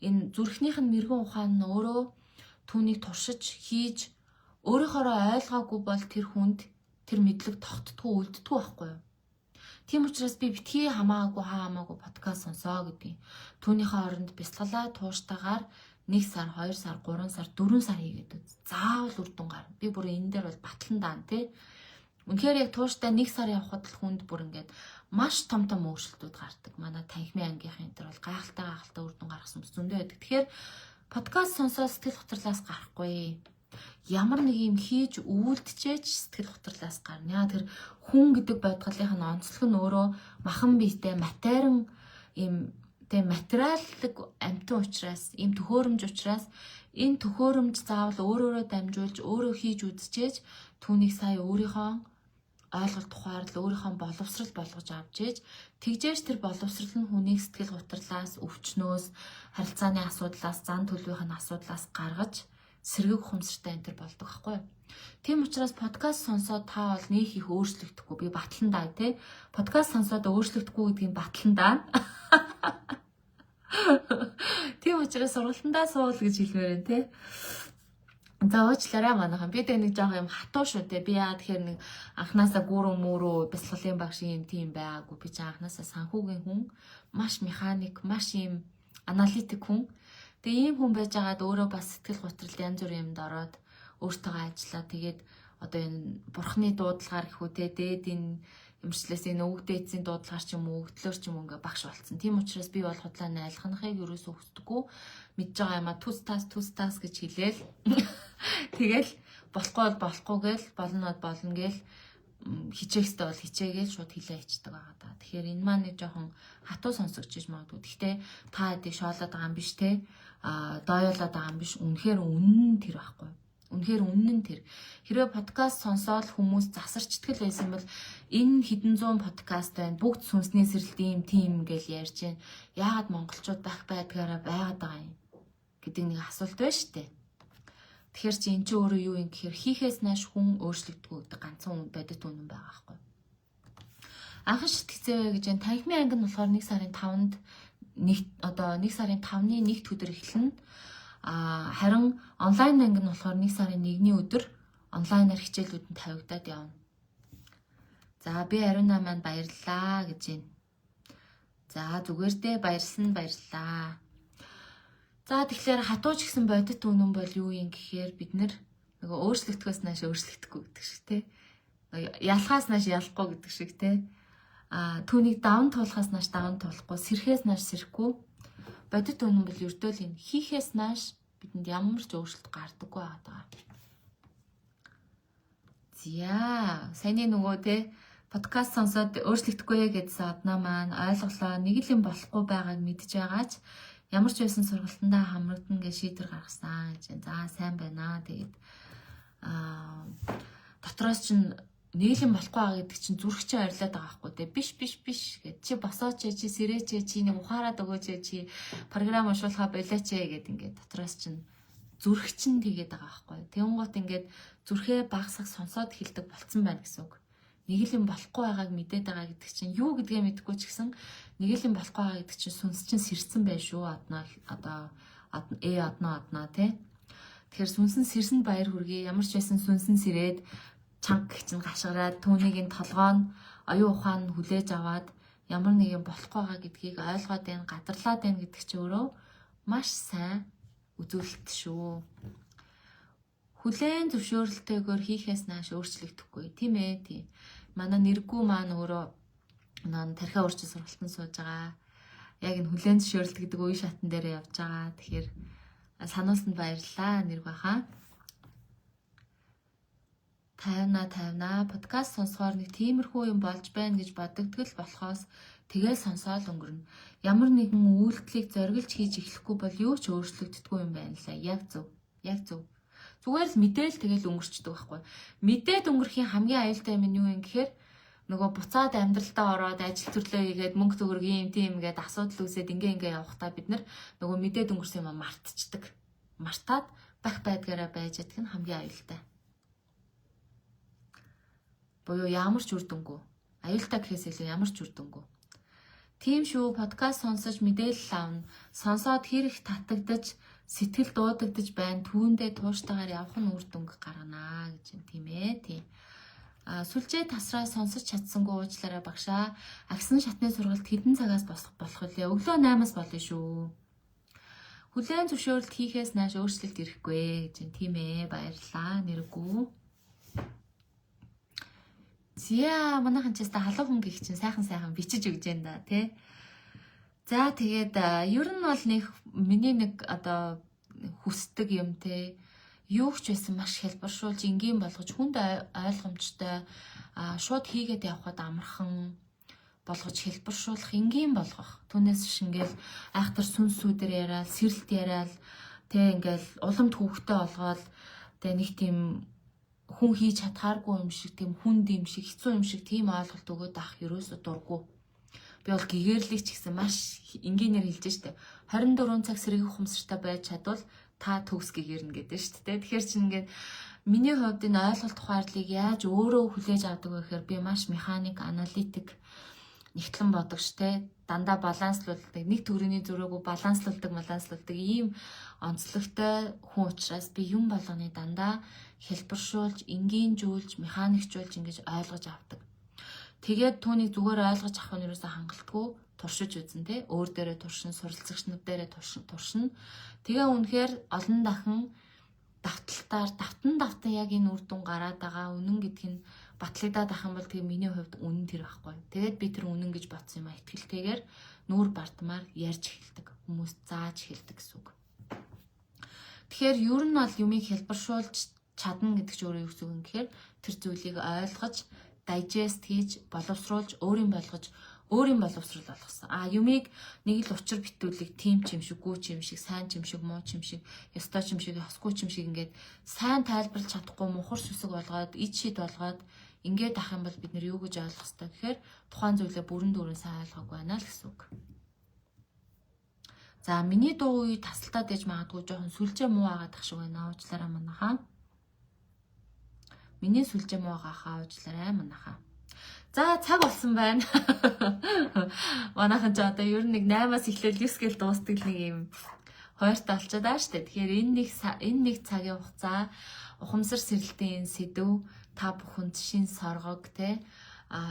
Speaker 1: Энэ зүрхнийх нь мэрэгэн ухаан нь өөрөө түүнийг туршиж хийж өөрийнхоороо ойлгоогүй бол тэр хүнд тэр мэдлэг тогтдгүй үлддэггүй байхгүй юу? Тийм учраас би битгий хамаагүй подкаст сонсоо гэдэг. Түүнийхээ оронд бясалгалаа тууштайгаар 1 сар, 2 сар, 3 сар, 4 сар хийгээд үз. Заавал үр дүн гарна. Би бүр энэ дээр бол батлан даана тий. Үнэхээр яг тууштай 1 сар явхад л хүнд бүр ингээд маш том өөрчлөлтүүд гардаг. Манай танхимын ангийнхан энэ төр бол гайхалтай үр дүн гаргасан зөндөө байдаг. Тэгэхээр подкаст сонсоод сэтгэл готрлаас гарахгүй. ямар нэг юм хийж үйлдчихэж сэтгэл готрлаас гарна. Тэр хүн гэдэг байдгалынх нь онцлог нь өөрөө махан биетэй материан юм тэг материаллык амьтан учраас ийм төхөөрөмж учраас энэ төхөөрөмж заавал өөрөөрөө дамжуулж өөрөө хийж үзчихээж түүнийг сая өөрийнхөө ойлголт тухайрал өөрийнхөө боловсрал болгож авч ээж тэгжээж тэр боловсрал нь хүнийг сэтгэл готрлаас өвчнөөс харилцааны асуудлаас зан төлөвийн асуудлаас гаргаж сэргэг ухамсартай энэ төр болдог байхгүй юу. Тийм учраас подкаст сонсоод та бол нэг их өөрчлөгдөхгүй би батландаа тий подкаст сонсоод өөрчлөгдөхгүй гэдгийг батландаа. Тийм учраас сургалтандаа суул гэж хэлмээр байна тий. За уучлаарай манайхан би тэг нэг жоох юм хатуу шүү те би яа тэгэхээр нэг анханасаа гүрэн мөрөө бясалгалын баг шиг юм тийм байгаагүй би ч анханасаа санхүүгийн хүн маш механик маш юм аналитик хүн тэгээ ийм хүн байж байгаад өөрөө бас сэтгэл готрол янз бүрийн юмд ороод өөртөө ажиллаа тэгээд одоо энэ бурхны дуудлагаар гэхүү те дээд энэ юмчлээс энэ өвгдөө эцсийн дуудлагаар ч юм уу өгдлөөр ч юм уу ингээ багш болцсон тийм учраас би бол худлаа найлахнахыг ерөөсөө хүсдэггүй мэдж байгаа юм а түс тас гэж хэлээл тэгэл болохгүй бол болохгүй гээл болно гээл хичээхстэй бол хичээгээл шууд хилээ ичдэг байгаа да. Тэгэхээр энэ маань нэг жоохон хатуу сонсогдож магадгүй. Гэхдээ та хэдийг шоолоод байгаа юм биш те дооёолоод байгаа юм биш. Үнэхээр үнэн тэр байхгүй. Үнэхээр үнэн тэр. Хэрвээ подкаст сонсоод хүмүүс засарчдаг байсан бол энэ хэдэн зуун подкаст байна. Бүгд сүнсний сэрэлт ийм тийм гэж ярьж байна. Яагаад монголчууд байх байдгаараа байгаад байгаа юм гэдэг нэг асуулт байна шүү дээ. Тэгэхээр чи эн чинь өөрөө юу юм гэхээр хийхээс нааш хүн өөрчлөгддөггүй гэдэг ганцхан хүн бодит үнэн байгаа байхгүй. Анхан шитгэцээ гэж энэ танхимын анги нь болохоор 1 сарын 5-нд нэг сарын 5-ны 1-р өдөр эхэлнэ. Харин онлайн анги нь болохоор 1 сарын 1-ний өдөр онлайнаар хичээлүүд нь тавигдаад явна. За би Ариуна маань баярлалаа гэж байна. За зүгээр дээ баярлалаа. За тэгэхээр хатууч гэсэн бодит үнэн бол юу юм гэхээр бид нөгөө өөрчлөгдөхөөс нааш өөрчлөгдөхгүй гэдэг шиг те. Ялахаас нааш ялахгүй гэдэг шиг те. Түүнийг даван туулахаас нааш даван туулахгүй, сэрхээс нааш сэрхгүй. Бодит үнэн бол ердөө л энэ хийхээс нааш бидэнд ямар ч өөрчлөлт гардаггүй байгаа. Зя, саяны нөгөө те подкаст сонсоод өөрчлөгдөхгүй гэдсэн одноо маань ойлголоо. Нэг л юм болохгүй байгааг мэдж байгаач ямар ч байсан сургалтандаа хамрагдана гэж шийдвэр гаргасан гэж. За сайн байна. Тэгээд дотроос чинь нэг л юм болохгүй байгаа гэдэг чинь зүрхчээ арилаад байгаа байхгүй те. Биш гэд чи босооч чи сэрээч чи нэг ухаарад өгөөч чи програм уншуулхаа болооч гэд ингээд дотроос чинь зүрх чинь тэгээд байгаа байхгүй. Тэнгуут ингээд зүрхээ багсах сонсоод хэлдэг болцсон байна гэсэн үг. Нэг л юм болохгүй байгааг мэдээд байгаа гэдэг чинь юу гэдгээ мэдэхгүй ч гэсэн нэг л юм болохгүй байгаа гэдэг чинь сүнс чинь сэрсэн байх шүү. Аднаа тий. Тэгэхээр сүнсэн сэрсэнд баяр хүргэе. Ямар ч байсан сүнсэн сэрээд чанга гэх чинь гашгараад түүнийг энэ толгоо нь оюун ухаан нь хүлээж аваад ямар нэг юм болохгүй байгаа гэдгийг ойлгоод байна, гадарлаад байна гэдэг чинь өөрөө маш сайн үзүүлэлт шүү. Хүлээн зөвшөөрөлтөөр хийхээс нааш өөрчлөгдөхгүй тийм ээ тийм. Манай нэргүү маань өөрөө тархиа урчин сургалтанд сууж байгаа. Яг энэ хүлээн зөвшөөрөлт гэдэг үе шатн дээр явж байгаа. Тэгэхээр сануулсанд баярлалаа нэргүү хаа. 50 подкаст сонсохоор нэг тиймэрхүү юм болж байна гэж бодогдгол болохоос тэгэл сонсоол өнгөрнө. Ямар нэгэн үйлдэлийг зориглож хийж эхлэхгүй бол юу ч өөрчлөгддөггүй юм байна лээ. Яг зөв. Зүгээр л мэдээл тэгэл өнгөрчдөг байхгүй. Мэдээд өнгөрхийн хамгийн аюултай юм нь юу юм гэхээр нөгөө буцаад амьдралтаа ороод ажил төрлөө хийгээд мөнгө төгрөг юм тийм ингээд асуудал үүсээд ингээ явахдаа бид нөгөө мэдээд өнгөрсөн юм мартчихдаг. Мартаад байх байдгаараа байж ядг нь хамгийн аюултай. Буюу ямар ч үр дүнгүй. Аюултай гэхээс илүү ямар ч үр дүнгүй. Тийм шүү подкаст сонсож мэдээлэл авна. Сонсоод хэрэг татагдаж сэтгэл дуудагдж байна. Түүндээ тууштайгаар явах нь үр дүнг гаргана гэж юм тийм ээ. Тийм. Сүлжээ тасраа сонсож чадсангүй уучлаарай багшаа. Агсан шатны сургалт хэдэн цагаас болох вэ? Өглөө 8-аас болно шүү. Хүлээн зөвшөөрөлт хийхээс нааш өөрчлөлт ирэхгүй гэж юм тийм ээ. Баярлалаа нэргүү. Зя манайхан ч яста халуун хүн гих чинь сайхан бичиж өгж байна да тий. За тэгээд ер нь бол нэг миний нэг одоо хүсдэг юм те юу ч байсан маш хэлбэршүүлж энгийн болгож хүнд ойлгомжтой шууд хийгээд явхад амархан болгож хэлбэршүүлэх, энгийн болгох. Түүнээс биш ингээл айхтар сүнсүүдээр яриад, сэрэлт яриад тэг ингээл уламт хүүхдэд олгоод тэг нэг тийм хүн хийж чадхааргүй юм шиг, тийм хүнд юм шиг, хэцүү юм шиг тийм ойлголт өгөөд авах ерөөсө дурггүй. Би бол гэгэрлийг ч гэсэн маш энгийнээр хэлж штэ. 24 цаг сэргийх ухамсартай байж чадвал та төгс гэгэрнэ гэдэг штэ. Тэгэхээр чинь ингээд миний хувьд энэ ойлголт ухаарлыг яаж өөрөө хүлээж авдаг вэ гэхээр би маш механик, аналитик нэгтлэн бодогч те, дандаа баланслуулдаг, нэг төрөний зөрөөгөө баланслуулдаг ийм онцлогтой хүн учраас би юм болгоны дандаа хэлбэршүүлж, энгийнжүүлж, механикжуулж ингэж ойлгож авдаг. Тэгээд түүнийг зүгээр ойлгож авах нь юусаа хангалтгүй туршиж үзэн те, өөр дээрээ туршин, суралцагчнууд дээрээ туршин. Тэгээ үнэхээр олон дахин давтан яг энэ үр дүн гараад байгаа үнэн гэдг нь батлагдаад ах юм бол тэгээ миний хувьд үнэн тэр байхгүй. Тэгээд би тэр үнэн гэж бодсон юм а итгэлтэйгээр нүүр бардмаар ярьж эхэлдэг. Хүмүүс зааж эхэлдэг гэсэн үг. Тэгэхээр ер нь бол юмыг хэлбэршүүлж чадна гэдэг чинь өөрөө юу гэсэн үг юм гэхээр тэр зүйлийг ойлгож, дайжест хийж, боловсруулж, өөрийн боловсрол болгосон. Юмыг нэг л учир битүүлэг тийм ч юм шиг, гүү ч юм шиг, сайн ч юм шиг, муу ч юм шиг, ёстой ч юм шиг, ёсгүй ч юм шиг ингээд сайн тайлбарлаж чадахгүй мухар сүсэг болгоод, ид шид болгоод ингээд ах юм бол бид нэр юу гэж ойлгох ёстой гэхээр тухайн зүйлээ бүрэн дүүрэн сайн ойлгоогүй байна л гэсэн үг. За миний дуу үе тасалтаад ээж магадгүй жоохон сүлжээ муу агаад ах шиг байна. Уучлаарай манайхаа. Миний сүлжээ муу агаахаа уучлаарай манайхаа. За цаг болсон байна. Манайхан ч одоо ер нь нэг 8-аас эхлээл 9 гэл дуустдаг нэг юм хоёртой болчиход байгаа шүү дээ. Тэгэхээр энэ нэг цагийн хугацаа ухамсар сэрэлтийн сэдв та бүхэнд шин соргог те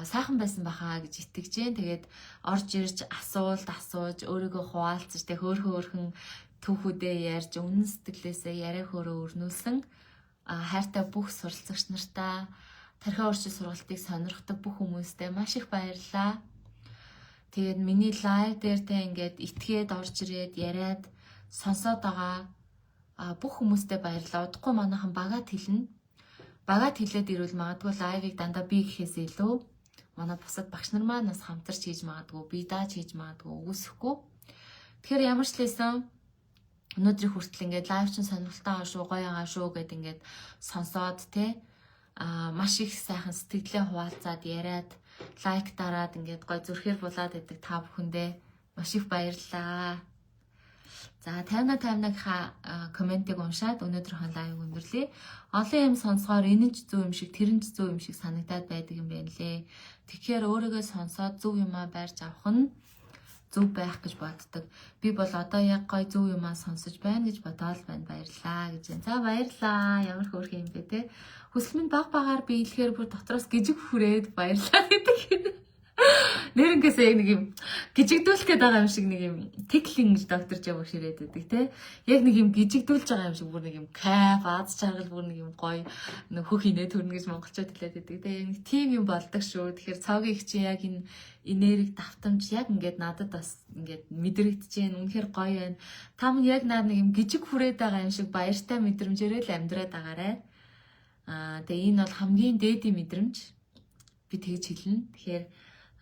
Speaker 1: сайхан байсан бахаа гэж итгэж जैन. Тэгээд орж ирж асуулт асууж өөрийгөө хуваалцаж те хөөрхөн түүхүүдээ ярьж үнэн сэтгэлээсээ яриа хөөрөө өрнүүлсэн хайртай бүх суралцагч нартаа тархиа уршил сургалтыг сонирхдаг бүх хүмүүстээ маш их баярлалаа. Тэгээд миний лайв дээр те ингээд итгээд орж ирээд яриад сонсоод байгаа бүх хүмүүстээ баярлалаа. Удахгүй манайхан багаад хэлнэ. Багаад хэлээд ирвэл магадгүй лайвыг дандаа би гэхээс илүү манай бусад багш нар маань бас хамтарч хийж магадгүй, би дааж хийж магадгүй, үгүйсэхгүй. Тэгэхээр ямар ч лээсэн өнөөдрийн хүртэл ингээд лайв чинь сонирхолтой байгаа шүү, гоё байгаа шүү гэд ингээд сонсоод те маш их сайхан сэтгэлээ хуваалцаад яриад лайк дараад ингээд гоё зүрхээр булаад идэг та бүхэндээ маш их баярлалаа. За 50-50-ийнхаа комментиг уншаад өнөөдрийнхөө лайв өндөрлөе. Олон юм сонсохоор энэ ч зөв юм шиг, тэр нь ч зөв юм шиг санагдаад байдаг юм байна лээ. Тэгэхээр өөрийгөө сонсоод зөв юмаа барьж авах нь зөв байх гэж боддог. Би бол одоо яг гоё зөв юмаа сонсож байна гэж бодоод байна. Баярлалаа гэж. За баярлалаа. Ямар хөөрхөн юм бэ те. Хүсэл минь баг-багаар биелэхээр бүр дотроос гжиг хүрээд баярлалаа гэдэг. Нэрнгээсээ яг нэг юм гжигдүүлэх гээд байгаа юм шиг нэг юм тэглэн доктор жавар ширээд байдаг те. Яг нэг юм гжигдүүлж байгаа юм шиг бүр нэг юм кайф, аз жаргал бүр нэг юм гоё нэг хөх инээ төрнө гэж монголчууд хэлээд байдаг те. Яг нэг тим юм болдог шүү. Тэгэхээр цогийн их чи яг энэ энерги давтамж яг ингээд надад бас ингээд мэдрэгдэж байна. Үнэхээр гоё байна. Та мань яг нэг юм гжиг хүрээд байгаа юм шиг баяртай мэдрэмжээрээ л амьдраад байгаарэ. Тэгээ энэ бол хамгийн дээдийн мэдрэмж. Би тэгж хэлнэ. Тэгэхээр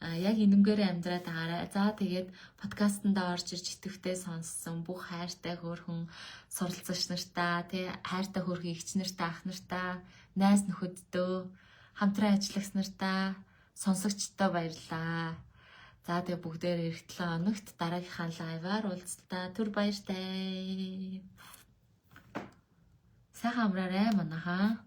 Speaker 1: яг энэмгээрээ амьдраад байгаарай. За тэгээд подкастнда орж ирж итгэвтэй сонссон бүх хайртай хөөрхөн суралцагч нартаа, тий хайртай хөөрхөн эгч нартаа, ах нартаа, найз нөхөддөө, хамтран ажиллагч нартаа, сонсогчдоо баярлалаа. За тэгээд бүгдээр эх 7 хоногт дараагийнхаа лайваар уулзтаа. Түр баяртай. Сайхан амраарай манайхаа.